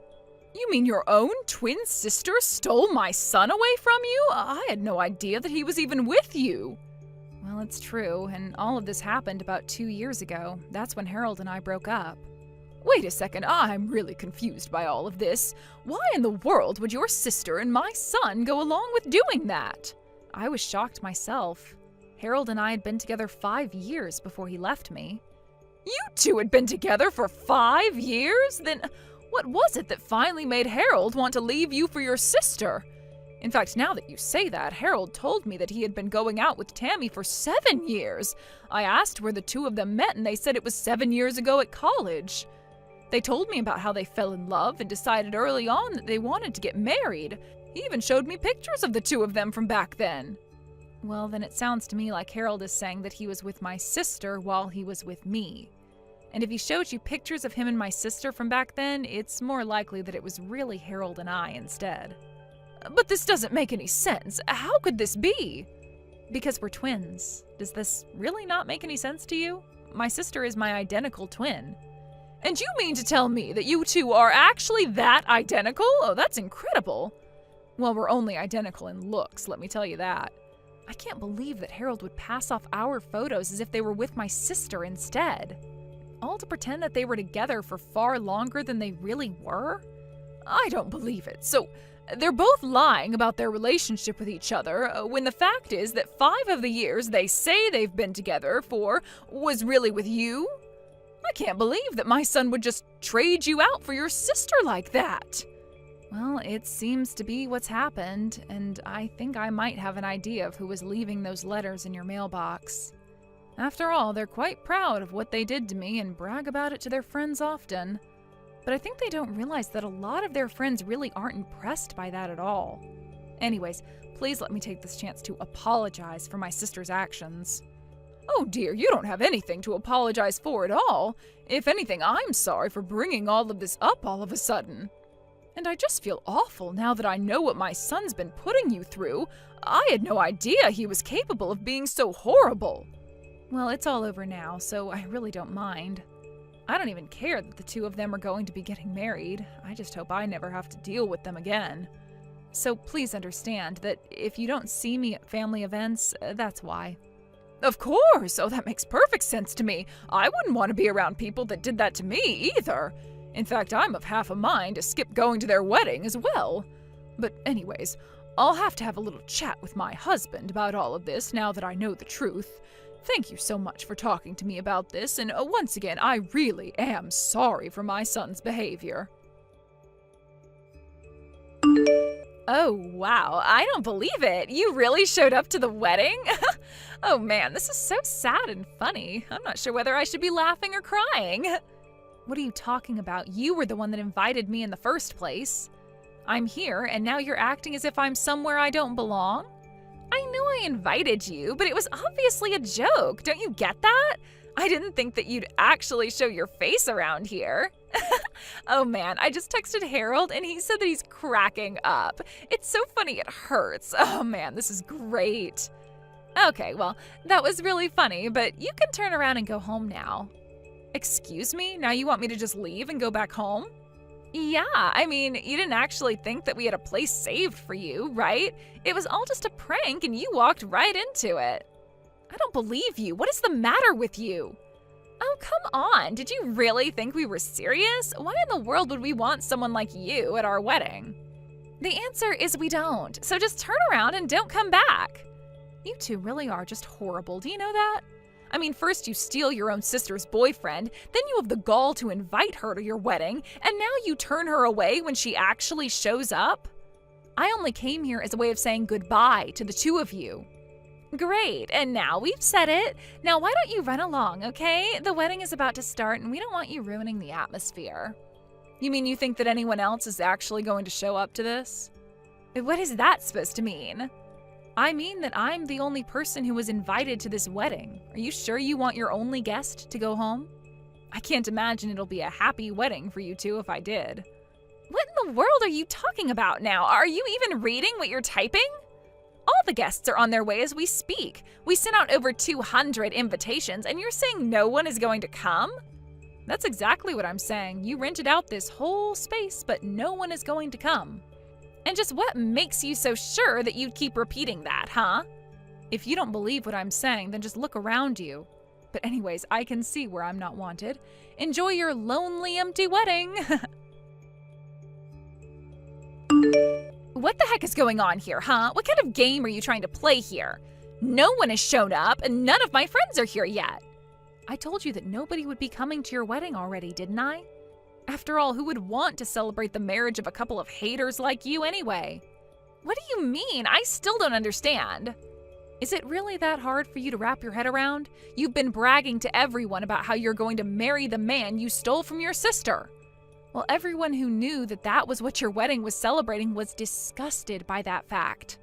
You mean your own twin sister stole my son away from you? I had no idea that he was even with you. Well, it's true, and all of this happened about 2 years ago. That's when Harold and I broke up. Wait a second, I'm really confused by all of this. Why in the world would your sister and my son go along with doing that? I was shocked myself. Harold and I had been together 5 years before he left me. You two had been together for 5 years? Then what was it that finally made Harold want to leave you for your sister? In fact, now that you say that, Harold told me that he had been going out with Tammy for 7 years. I asked where the two of them met, and they said it was 7 years ago at college. They told me about how they fell in love and decided early on that they wanted to get married. He even showed me pictures of the two of them from back then. Well, then it sounds to me like Harold is saying that he was with my sister while he was with me. And if he showed you pictures of him and my sister from back then, it's more likely that it was really Harold and I instead. But this doesn't make any sense. How could this be? Because we're twins. Does this really not make any sense to you? My sister is my identical twin. And you mean to tell me that you two are actually that identical? Oh, that's incredible. Well, we're only identical in looks, let me tell you that. I can't believe that Harold would pass off our photos as if they were with my sister instead. All to pretend that they were together for far longer than they really were? I don't believe it. So, they're both lying about their relationship with each other, when the fact is that 5 of the years they say they've been together for was really with you? I can't believe that my son would just trade you out for your sister like that. Well, it seems to be what's happened, and I think I might have an idea of who was leaving those letters in your mailbox. After all, they're quite proud of what they did to me and brag about it to their friends often. But I think they don't realize that a lot of their friends really aren't impressed by that at all. Anyways, please let me take this chance to apologize for my sister's actions. Oh dear, you don't have anything to apologize for at all. If anything, I'm sorry for bringing all of this up all of a sudden. And I just feel awful now that I know what my son's been putting you through. I had no idea he was capable of being so horrible. Well, it's all over now, so I really don't mind. I don't even care that the two of them are going to be getting married. I just hope I never have to deal with them again. So please understand that if you don't see me at family events, that's why. Of course! Oh, that makes perfect sense to me. I wouldn't want to be around people that did that to me either. In fact, I'm of half a mind to skip going to their wedding as well. But anyways, I'll have to have a little chat with my husband about all of this now that I know the truth. Thank you so much for talking to me about this, and once again, I really am sorry for my son's behavior. Oh, wow, I don't believe it. You really showed up to the wedding? Oh man, this is so sad and funny. I'm not sure whether I should be laughing or crying. What are you talking about? You were the one that invited me in the first place. I'm here, and now you're acting as if I'm somewhere I don't belong? I know I invited you, but it was obviously a joke. Don't you get that? I didn't think that you'd actually show your face around here. Oh man, I just texted Harold and he said that he's cracking up. It's so funny it hurts. Oh man, this is great. Okay, well, that was really funny, but you can turn around and go home now. Excuse me? Now you want me to just leave and go back home? Yeah, I mean, you didn't actually think that we had a place saved for you, right? It was all just a prank and you walked right into it. I don't believe you. What is the matter with you? Oh, come on. Did you really think we were serious? Why in the world would we want someone like you at our wedding? The answer is we don't. So just turn around and don't come back. You two really are just horrible. Do you know that? I mean, first you steal your own sister's boyfriend, then you have the gall to invite her to your wedding, and now you turn her away when she actually shows up? I only came here as a way of saying goodbye to the two of you. Great, and now we've said it. Now why don't you run along, okay? The wedding is about to start and we don't want you ruining the atmosphere. You mean you think that anyone else is actually going to show up to this? What is that supposed to mean? I mean that I'm the only person who was invited to this wedding. Are you sure you want your only guest to go home? I can't imagine it'll be a happy wedding for you two if I did. What in the world are you talking about now? Are you even reading what you're typing? All the guests are on their way as we speak. We sent out over 200 invitations and you're saying no one is going to come? That's exactly what I'm saying. You rented out this whole space, but no one is going to come. And just what makes you so sure that you'd keep repeating that, huh? If you don't believe what I'm saying, then just look around you. But anyways, I can see where I'm not wanted. Enjoy your lonely, empty wedding. What the heck is going on here, huh? What kind of game are you trying to play here? No one has shown up, and none of my friends are here yet. I told you that nobody would be coming to your wedding already, didn't I? After all, who would want to celebrate the marriage of a couple of haters like you anyway? What do you mean? I still don't understand. Is it really that hard for you to wrap your head around? You've been bragging to everyone about how you're going to marry the man you stole from your sister. Well, everyone who knew that that was what your wedding was celebrating was disgusted by that fact.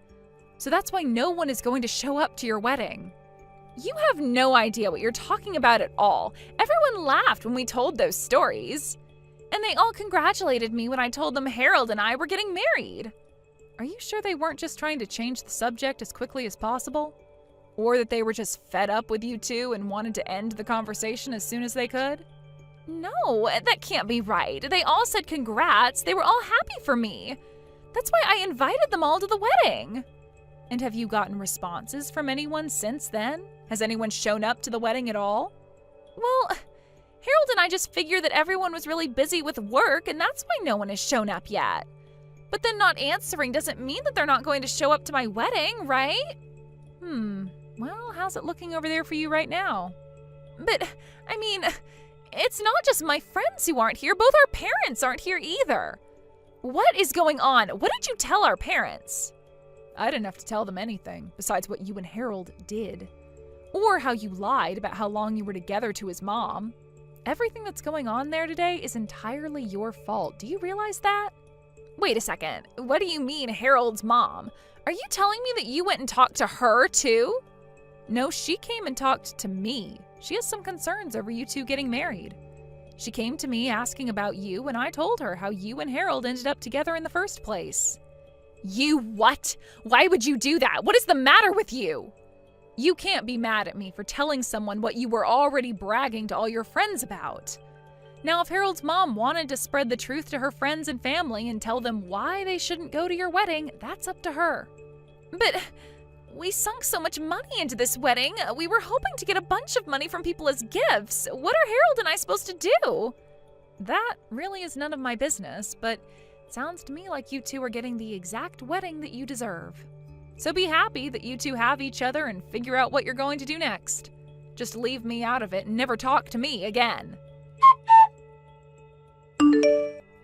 So that's why no one is going to show up to your wedding. You have no idea what you're talking about at all. Everyone laughed when we told those stories. And they all congratulated me when I told them Harold and I were getting married. Are you sure they weren't just trying to change the subject as quickly as possible? Or that they were just fed up with you two and wanted to end the conversation as soon as they could? No, that can't be right. They all said congrats. They were all happy for me. That's why I invited them all to the wedding. And have you gotten responses from anyone since then? Has anyone shown up to the wedding at all? Well, Harold and I just figured that everyone was really busy with work, and that's why no one has shown up yet. But then not answering doesn't mean that they're not going to show up to my wedding, right? Well, how's it looking over there for you right now? But, I mean, it's not just my friends who aren't here. Both our parents aren't here either. What is going on? What did you tell our parents? I didn't have to tell them anything besides what you and Harold did. Or how you lied about how long you were together to his mom. Everything that's going on there today is entirely your fault. Do you realize that? Wait a second. What do you mean, Harold's mom? Are you telling me that you went and talked to her, too? No, she came and talked to me. She has some concerns over you two getting married. She came to me asking about you, and I told her how you and Harold ended up together in the first place. You what? Why would you do that? What is the matter with you? You can't be mad at me for telling someone what you were already bragging to all your friends about. Now, if Harold's mom wanted to spread the truth to her friends and family and tell them why they shouldn't go to your wedding, that's up to her. But we sunk so much money into this wedding. We were hoping to get a bunch of money from people as gifts. What are Harold and I supposed to do? That really is none of my business, but it sounds to me like you two are getting the exact wedding that you deserve. So be happy that you two have each other and figure out what you're going to do next. Just leave me out of it and never talk to me again.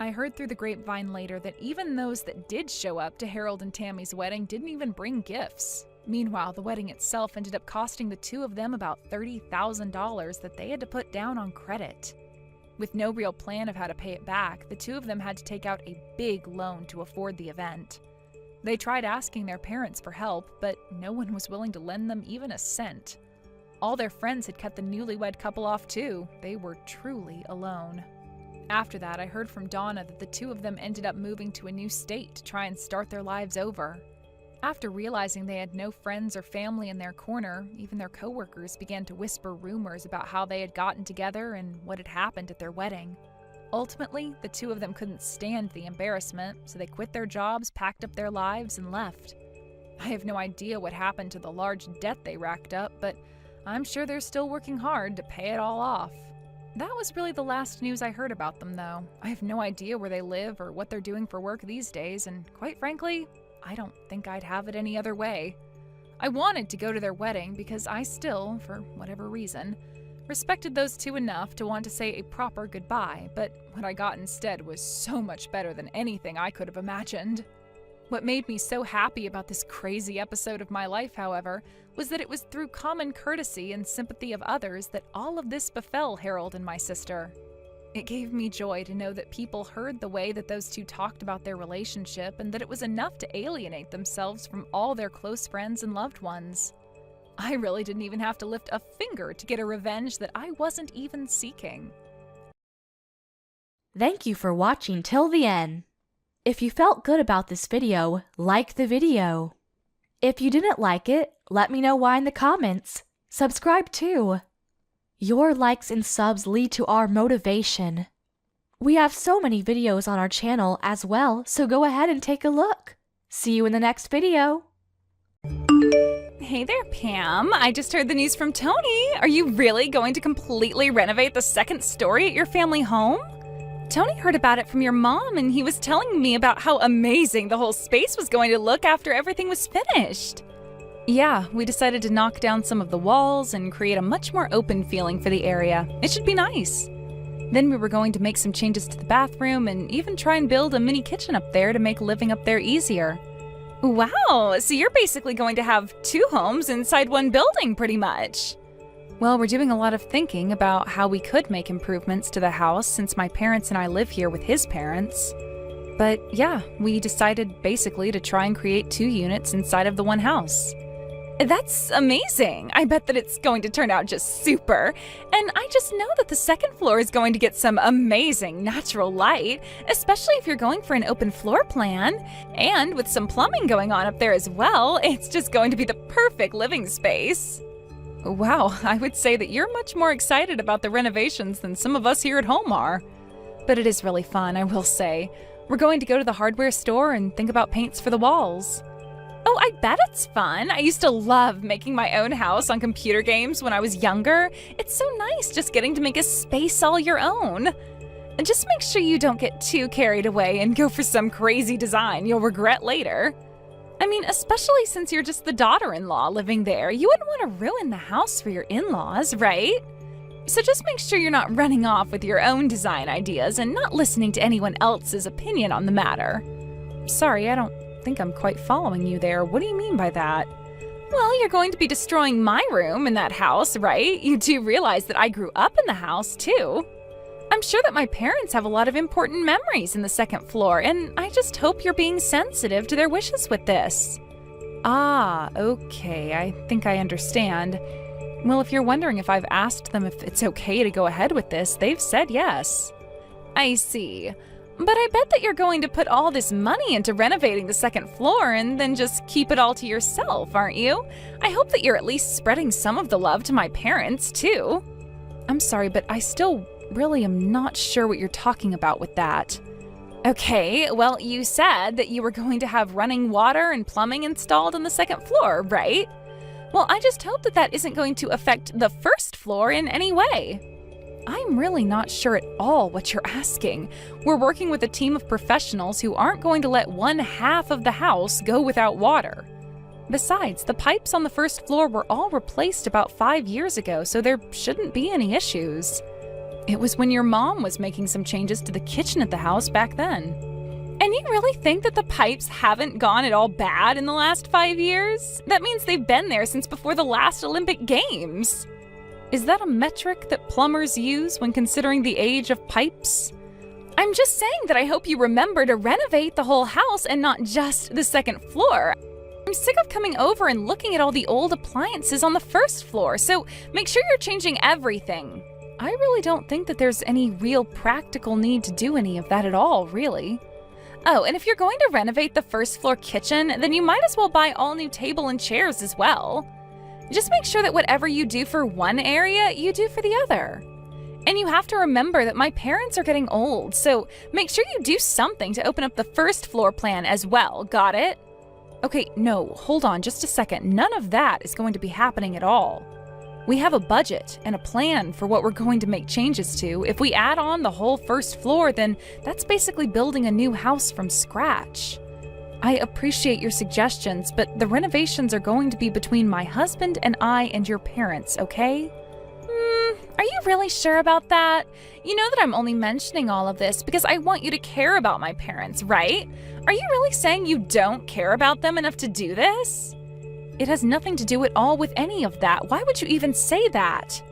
I heard through the grapevine later that even those that did show up to Harold and Tammy's wedding didn't even bring gifts. Meanwhile, the wedding itself ended up costing the two of them about $30,000 that they had to put down on credit. With no real plan of how to pay it back, the two of them had to take out a big loan to afford the event. They tried asking their parents for help, but no one was willing to lend them even a cent. All their friends had cut the newlywed couple off too. They were truly alone. After that, I heard from Donna that the two of them ended up moving to a new state to try and start their lives over. After realizing they had no friends or family in their corner, even their coworkers began to whisper rumors about how they had gotten together and what had happened at their wedding. Ultimately, the two of them couldn't stand the embarrassment, so they quit their jobs, packed up their lives, and left. I have no idea what happened to the large debt they racked up, but I'm sure they're still working hard to pay it all off. That was really the last news I heard about them, though. I have no idea where they live or what they're doing for work these days, and quite frankly, I don't think I'd have it any other way. I wanted to go to their wedding because I still, for whatever reason, respected those two enough to want to say a proper goodbye, but what I got instead was so much better than anything I could have imagined. What made me so happy about this crazy episode of my life, however, was that it was through common courtesy and sympathy of others that all of this befell Harold and my sister. It gave me joy to know that people heard the way that those two talked about their relationship and that it was enough to alienate themselves from all their close friends and loved ones. I really didn't even have to lift a finger to get a revenge that I wasn't even seeking. Thank you for watching till the end. If you felt good about this video, like the video. If you didn't like it, let me know why in the comments. Subscribe too. Your likes and subs lead to our motivation. We have so many videos on our channel as well, so go ahead and take a look. See you in the next video. Hey there, Pam. I just heard the news from Tony. Are you really going to completely renovate the second story at your family home? Tony heard about it from your mom, and he was telling me about how amazing the whole space was going to look after everything was finished. Yeah, we decided to knock down some of the walls and create a much more open feeling for the area. It should be nice. Then we were going to make some changes to the bathroom and even try and build a mini kitchen up there to make living up there easier. Wow, so you're basically going to have 2 homes inside one building pretty much. Well, we're doing a lot of thinking about how we could make improvements to the house since my parents and I live here with his parents. But yeah, we decided basically to try and create 2 units inside of the one house. That's amazing. I bet that it's going to turn out just super. And I just know that the second floor is going to get some amazing natural light, especially if you're going for an open floor plan. And with some plumbing going on up there as well, it's just going to be the perfect living space. Wow, I would say that you're much more excited about the renovations than some of us here at home are. But it is really fun, I will say. We're going to go to the hardware store and think about paints for the walls. Oh, I bet it's fun. I used to love making my own house on computer games when I was younger. It's so nice just getting to make a space all your own. And just make sure you don't get too carried away and go for some crazy design you'll regret later. I mean, especially since you're just the daughter-in-law living there, you wouldn't want to ruin the house for your in-laws, right? So just make sure you're not running off with your own design ideas and not listening to anyone else's opinion on the matter. Sorry, I don't think I'm quite following you there. What do you mean by that? Well, you're going to be destroying my room in that house, right? You do realize that I grew up in the house, too. I'm sure that my parents have a lot of important memories in the second floor, and I just hope you're being sensitive to their wishes with this. Ah, okay, I think I understand. Well, if you're wondering if I've asked them if it's okay to go ahead with this, they've said yes. I see. But I bet that you're going to put all this money into renovating the second floor and then just keep it all to yourself, aren't you? I hope that you're at least spreading some of the love to my parents, too. I'm sorry, but I still really am not sure what you're talking about with that. Okay, well, you said that you were going to have running water and plumbing installed on the second floor, right? Well, I just hope that that isn't going to affect the first floor in any way. I'm really not sure at all what you're asking. We're working with a team of professionals who aren't going to let one half of the house go without water. Besides, the pipes on the first floor were all replaced about 5 years ago, so there shouldn't be any issues. It was when your mom was making some changes to the kitchen at the house back then. And you really think that the pipes haven't gone at all bad in the last 5 years? That means they've been there since before the last Olympic Games. Is that a metric that plumbers use when considering the age of pipes? I'm just saying that I hope you remember to renovate the whole house and not just the second floor. I'm sick of coming over and looking at all the old appliances on the first floor, so make sure you're changing everything. I really don't think that there's any real practical need to do any of that at all, really. Oh, and if you're going to renovate the first floor kitchen, then you might as well buy all new table and chairs as well. Just make sure that whatever you do for one area, you do for the other. And you have to remember that my parents are getting old, so make sure you do something to open up the first floor plan as well, got it? Okay, no, hold on just a second. None of that is going to be happening at all. We have a budget and a plan for what we're going to make changes to. If we add on the whole first floor, then that's basically building a new house from scratch. I appreciate your suggestions, but the renovations are going to be between my husband and I and your parents, okay? Are you really sure about that? You know that I'm only mentioning all of this because I want you to care about my parents, right? Are you really saying you don't care about them enough to do this? It has nothing to do at all with any of that. Why would you even say that?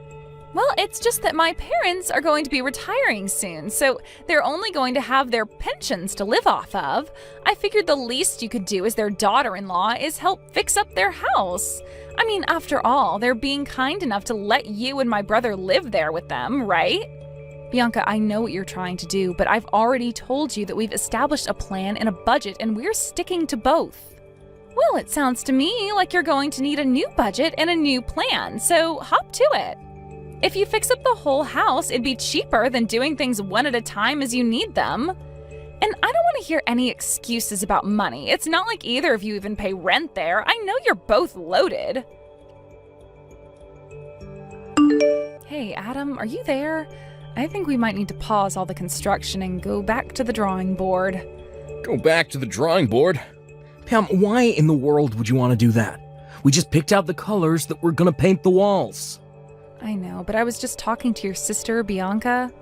Well, it's just that my parents are going to be retiring soon, so they're only going to have their pensions to live off of. I figured the least you could do as their daughter-in-law is help fix up their house. I mean, after all, they're being kind enough to let you and my brother live there with them, right? Bianca, I know what you're trying to do, but I've already told you that we've established a plan and a budget, and we're sticking to both. Well, it sounds to me like you're going to need a new budget and a new plan, so hop to it. If you fix up the whole house, it'd be cheaper than doing things one at a time as you need them. And I don't want to hear any excuses about money. It's not like either of you even pay rent there. I know you're both loaded. Hey, Adam, are you there? I think we might need to pause all the construction and go back to the drawing board. Go back to the drawing board? Pam, why in the world would you want to do that? We just picked out the colors that we're gonna paint the walls. I know, but I was just talking to your sister, Bianca.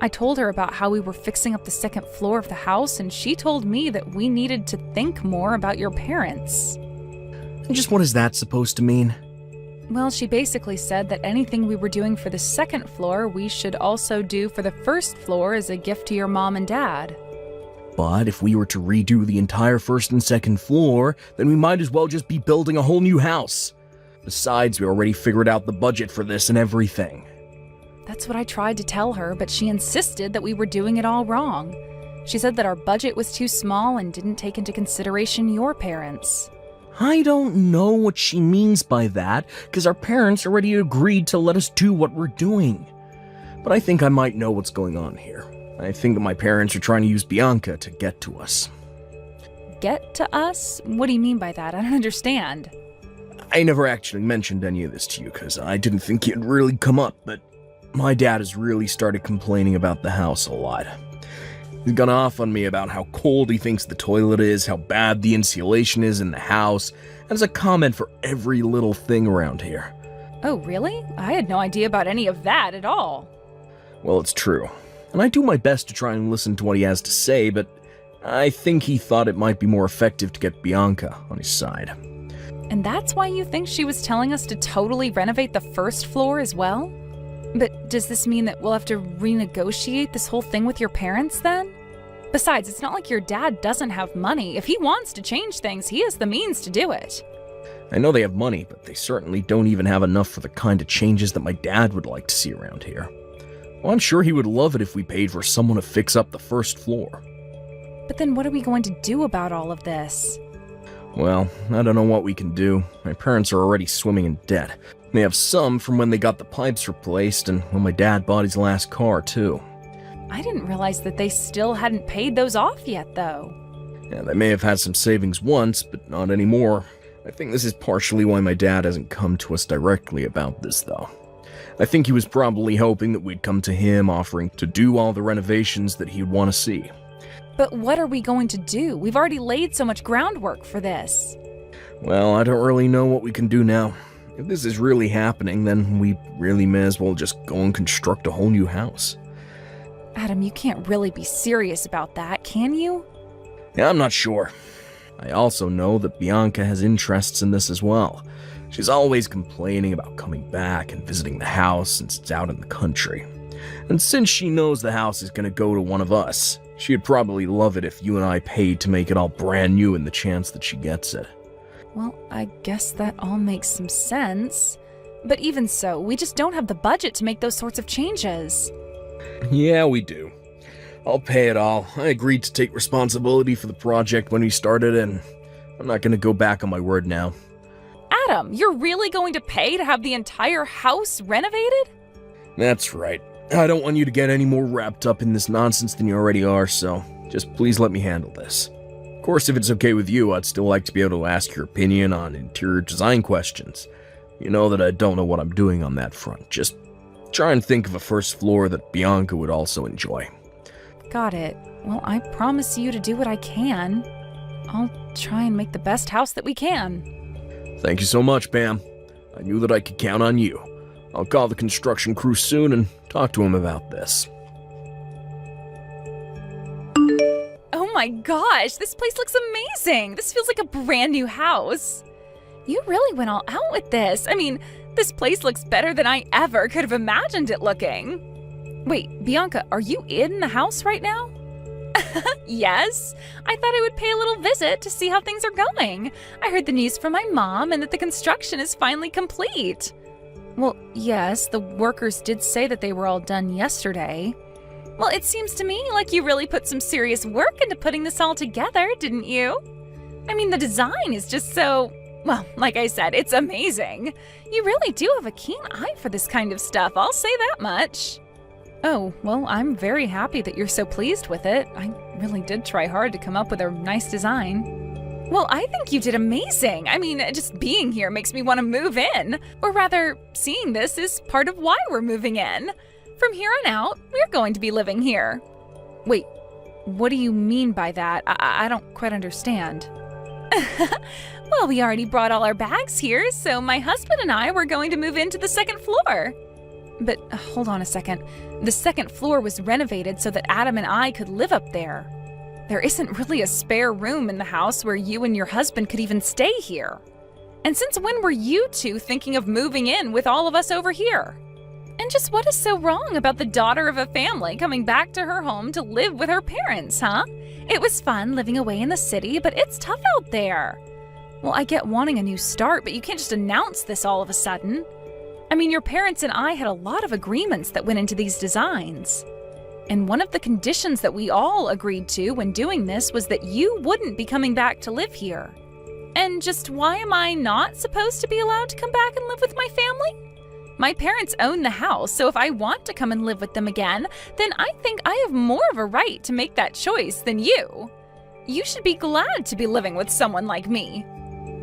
I told her about how we were fixing up the second floor of the house, and she told me that we needed to think more about your parents. And just what is that supposed to mean? Well, she basically said that anything we were doing for the second floor, we should also do for the first floor as a gift to your mom and dad. But if we were to redo the entire first and second floor, then we might as well just be building a whole new house. Besides, we already figured out the budget for this and everything. That's what I tried to tell her, but she insisted that we were doing it all wrong. She said that our budget was too small and didn't take into consideration your parents. I don't know what she means by that, because our parents already agreed to let us do what we're doing. But I think I might know what's going on here. I think that my parents are trying to use Bianca to get to us. Get to us? What do you mean by that? I don't understand. I never actually mentioned any of this to you, because I didn't think it'd really come up, but my dad has really started complaining about the house a lot. He's gone off on me about how cold he thinks the toilet is, how bad the insulation is in the house, and as a comment for every little thing around here. Oh, really? I had no idea about any of that at all. Well, it's true. And I do my best to try and listen to what he has to say, but I think he thought it might be more effective to get Bianca on his side. And that's why you think she was telling us to totally renovate the first floor as well? But does this mean that we'll have to renegotiate this whole thing with your parents then? Besides, it's not like your dad doesn't have money. If he wants to change things, he has the means to do it. I know they have money, but they certainly don't even have enough for the kind of changes that my dad would like to see around here. Well, I'm sure he would love it if we paid for someone to fix up the first floor. But then what are we going to do about all of this? Well, I don't know what we can do. My parents are already swimming in debt. They have some from when they got the pipes replaced and when my dad bought his last car, too. I didn't realize that they still hadn't paid those off yet, though. Yeah, they may have had some savings once, but not anymore. I think this is partially why my dad hasn't come to us directly about this, though. I think he was probably hoping that we'd come to him offering to do all the renovations that he'd want to see. But what are we going to do? We've already laid so much groundwork for this. Well, I don't really know what we can do now. If this is really happening, then we really may as well just go and construct a whole new house. Adam, you can't really be serious about that, can you? Yeah, I'm not sure. I also know that Bianca has interests in this as well. She's always complaining about coming back and visiting the house since it's out in the country. And since she knows the house is going to go to one of us, she'd probably love it if you and I paid to make it all brand new in the chance that she gets it. Well, I guess that all makes some sense. But even so, we just don't have the budget to make those sorts of changes. Yeah, we do. I'll pay it all. I agreed to take responsibility for the project when we started, and I'm not going to go back on my word now. Adam, you're really going to pay to have the entire house renovated? That's right. I don't want you to get any more wrapped up in this nonsense than you already are, so just please let me handle this. Of course, if it's okay with you, I'd still like to be able to ask your opinion on interior design questions. You know that I don't know what I'm doing on that front. Just try and think of a first floor that Bianca would also enjoy. Got it. Well, I promise you to do what I can. I'll try and make the best house that we can. Thank you so much, Pam. I knew that I could count on you. I'll call the construction crew soon and talk to him about this. Oh my gosh, this place looks amazing! This feels like a brand new house. You really went all out with this. I mean, this place looks better than I ever could have imagined it looking. Wait, Bianca, are you in the house right now? Yes. I thought I would pay a little visit to see how things are going. I heard the news from my mom and that the construction is finally complete. Well, yes, the workers did say that they were all done yesterday. Well, it seems to me like you really put some serious work into putting this all together, didn't you? I mean, the design is just so, well, like I said, it's amazing. You really do have a keen eye for this kind of stuff, I'll say that much. Oh, well, I'm very happy that you're so pleased with it. I really did try hard to come up with a nice design. Well, I think you did amazing. I mean, just being here makes me want to move in. Or rather, seeing this is part of why we're moving in. From here on out, we're going to be living here. Wait, what do you mean by that? I don't quite understand. Well, we already brought all our bags here, so my husband and I were going to move into the second floor. But hold on a second. The second floor was renovated so that Adam and I could live up there. There isn't really a spare room in the house where you and your husband could even stay here. And since when were you two thinking of moving in with all of us over here? And just what is so wrong about the daughter of a family coming back to her home to live with her parents, huh? It was fun living away in the city, but it's tough out there. Well, I get wanting a new start, but you can't just announce this all of a sudden. I mean, your parents and I had a lot of agreements that went into these designs. And one of the conditions that we all agreed to when doing this was that you wouldn't be coming back to live here. And just why am I not supposed to be allowed to come back and live with my family? My parents own the house, so if I want to come and live with them again, then I think I have more of a right to make that choice than you. You should be glad to be living with someone like me.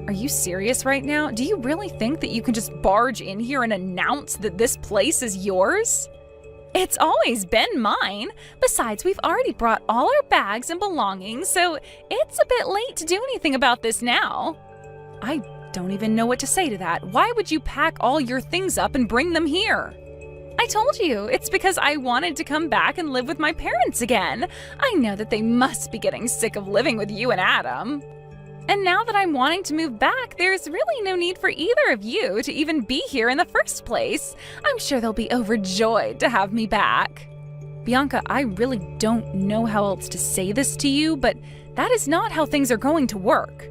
Are you serious right now? Do you really think that you can just barge in here and announce that this place is yours? It's always been mine. Besides, we've already brought all our bags and belongings, so it's a bit late to do anything about this now. I don't even know what to say to that. Why would you pack all your things up and bring them here? I told you, it's because I wanted to come back and live with my parents again. I know that they must be getting sick of living with you and Adam. And now that I'm wanting to move back, there's really no need for either of you to even be here in the first place. I'm sure they'll be overjoyed to have me back. Bianca, I really don't know how else to say this to you, but that is not how things are going to work.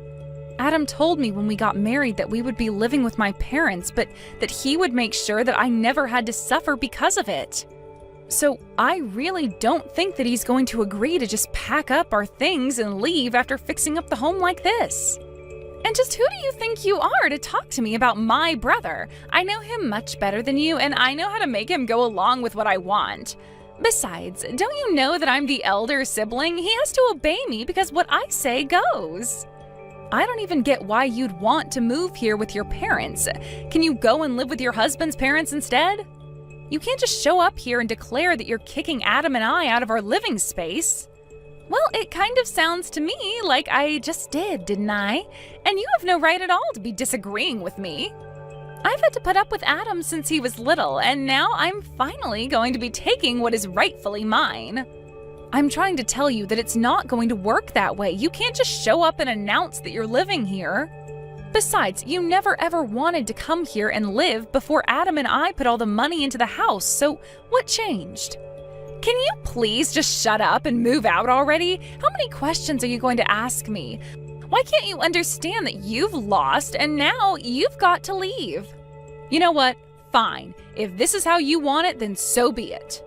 Adam told me when we got married that we would be living with my parents, but that he would make sure that I never had to suffer because of it. So I really don't think that he's going to agree to just pack up our things and leave after fixing up the home like this. And just who do you think you are to talk to me about my brother? I know him much better than you, and I know how to make him go along with what I want. Besides, don't you know that I'm the elder sibling? He has to obey me because what I say goes. I don't even get why you'd want to move here with your parents. Can you go and live with your husband's parents instead? You can't just show up here and declare that you're kicking Adam and I out of our living space. Well, it kind of sounds to me like I just did, didn't I? And you have no right at all to be disagreeing with me. I've had to put up with Adam since he was little, and now I'm finally going to be taking what is rightfully mine. I'm trying to tell you that it's not going to work that way. You can't just show up and announce that you're living here. Besides, you never ever wanted to come here and live before Adam and I put all the money into the house, so what changed? Can you please just shut up and move out already? How many questions are you going to ask me? Why can't you understand that you've lost and now you've got to leave? You know what? Fine. If this is how you want it, then so be it.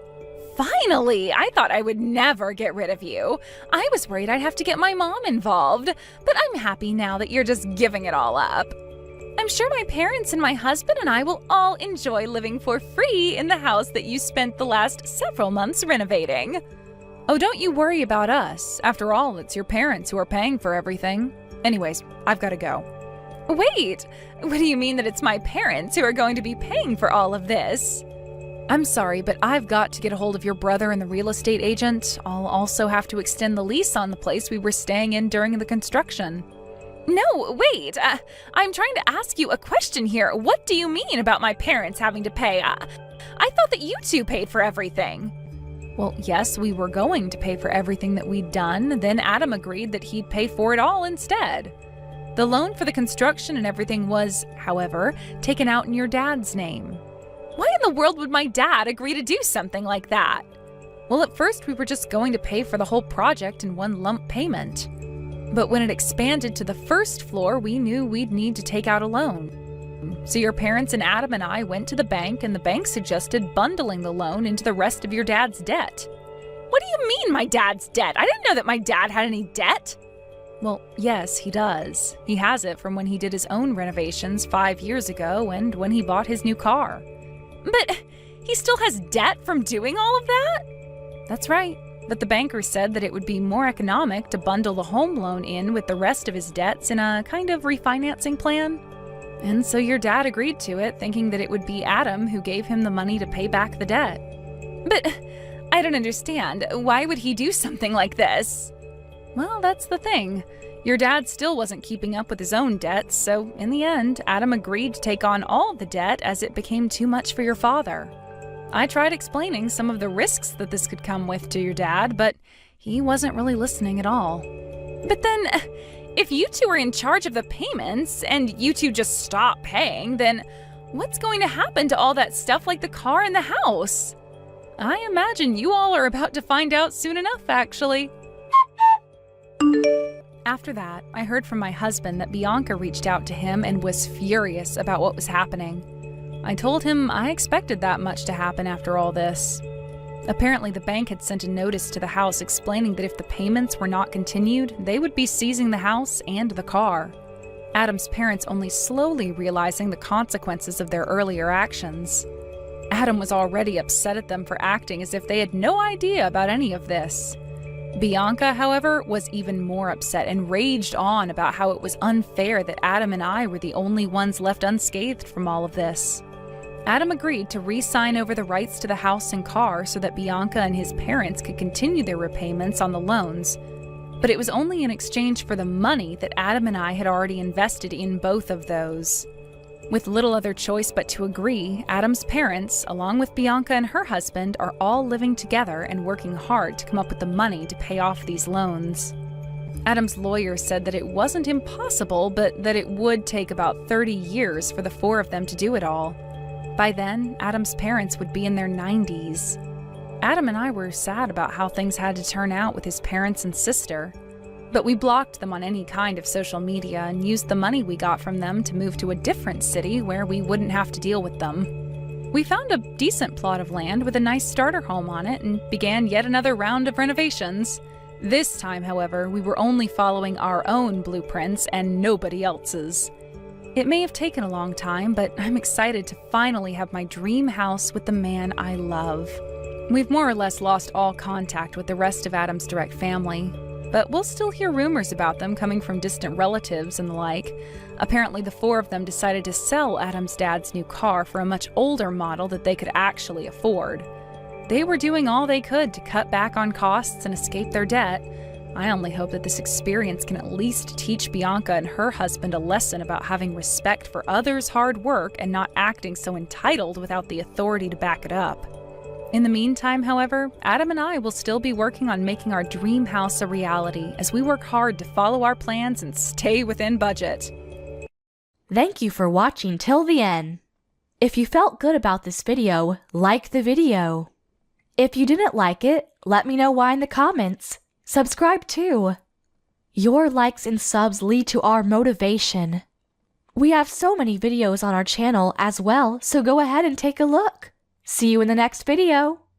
Finally! I thought I would never get rid of you. I was worried I'd have to get my mom involved, but I'm happy now that you're just giving it all up. I'm sure my parents and my husband and I will all enjoy living for free in the house that you spent the last several months renovating. Oh, don't you worry about us. After all, it's your parents who are paying for everything. Anyways, I've got to go. Wait! What do you mean that it's my parents who are going to be paying for all of this? I'm sorry, but I've got to get a hold of your brother and the real estate agent. I'll also have to extend the lease on the place we were staying in during the construction. No, wait. I'm trying to ask you a question here. What do you mean about my parents having to pay? I thought that you two paid for everything. Well, yes, we were going to pay for everything that we'd done. Then Adam agreed that he'd pay for it all instead. The loan for the construction and everything was, however, taken out in your dad's name. Why in the world would my dad agree to do something like that? Well, at first we were just going to pay for the whole project in one lump payment. But when it expanded to the first floor, we knew we'd need to take out a loan. So your parents and Adam and I went to the bank, and the bank suggested bundling the loan into the rest of your dad's debt. What do you mean, my dad's debt? I didn't know that my dad had any debt. Well, yes, he does. He has it from when he did his own renovations 5 years ago and when he bought his new car. But he still has debt from doing all of that? That's right. But the banker said that it would be more economic to bundle the home loan in with the rest of his debts in a kind of refinancing plan. And so your dad agreed to it, thinking that it would be Adam who gave him the money to pay back the debt. But I don't understand. Why would he do something like this? Well, that's the thing. Your dad still wasn't keeping up with his own debts, so in the end, Adam agreed to take on all the debt as it became too much for your father. I tried explaining some of the risks that this could come with to your dad, but he wasn't really listening at all. But then, if you two are in charge of the payments and you two just stop paying, then what's going to happen to all that stuff like the car and the house? I imagine you all are about to find out soon enough, actually. After that, I heard from my husband that Bianca reached out to him and was furious about what was happening. I told him I expected that much to happen after all this. Apparently, the bank had sent a notice to the house explaining that if the payments were not continued, they would be seizing the house and the car. Adam's parents only slowly realizing the consequences of their earlier actions. Adam was already upset at them for acting as if they had no idea about any of this. Bianca, however, was even more upset and raged on about how it was unfair that Adam and I were the only ones left unscathed from all of this. Adam agreed to re-sign over the rights to the house and car so that Bianca and his parents could continue their repayments on the loans. But it was only in exchange for the money that Adam and I had already invested in both of those. With little other choice but to agree, Adam's parents, along with Bianca and her husband, are all living together and working hard to come up with the money to pay off these loans. Adam's lawyer said that it wasn't impossible, but that it would take about 30 years for the four of them to do it all. By then, Adam's parents would be in their 90s. Adam and I were sad about how things had to turn out with his parents and sister, but we blocked them on any kind of social media and used the money we got from them to move to a different city where we wouldn't have to deal with them. We found a decent plot of land with a nice starter home on it and began yet another round of renovations. This time, however, we were only following our own blueprints and nobody else's. It may have taken a long time, but I'm excited to finally have my dream house with the man I love. We've more or less lost all contact with the rest of Adam's direct family, but we'll still hear rumors about them coming from distant relatives and the like. Apparently, the four of them decided to sell Adam's dad's new car for a much older model that they could actually afford. They were doing all they could to cut back on costs and escape their debt. I only hope that this experience can at least teach Bianca and her husband a lesson about having respect for others' hard work and not acting so entitled without the authority to back it up. In the meantime, however, Adam and I will still be working on making our dream house a reality as we work hard to follow our plans and stay within budget. Thank you for watching till the end. If you felt good about this video, like the video. If you didn't like it, let me know why in the comments. Subscribe too. Your likes and subs lead to our motivation. We have so many videos on our channel as well, so go ahead and take a look. See you in the next video.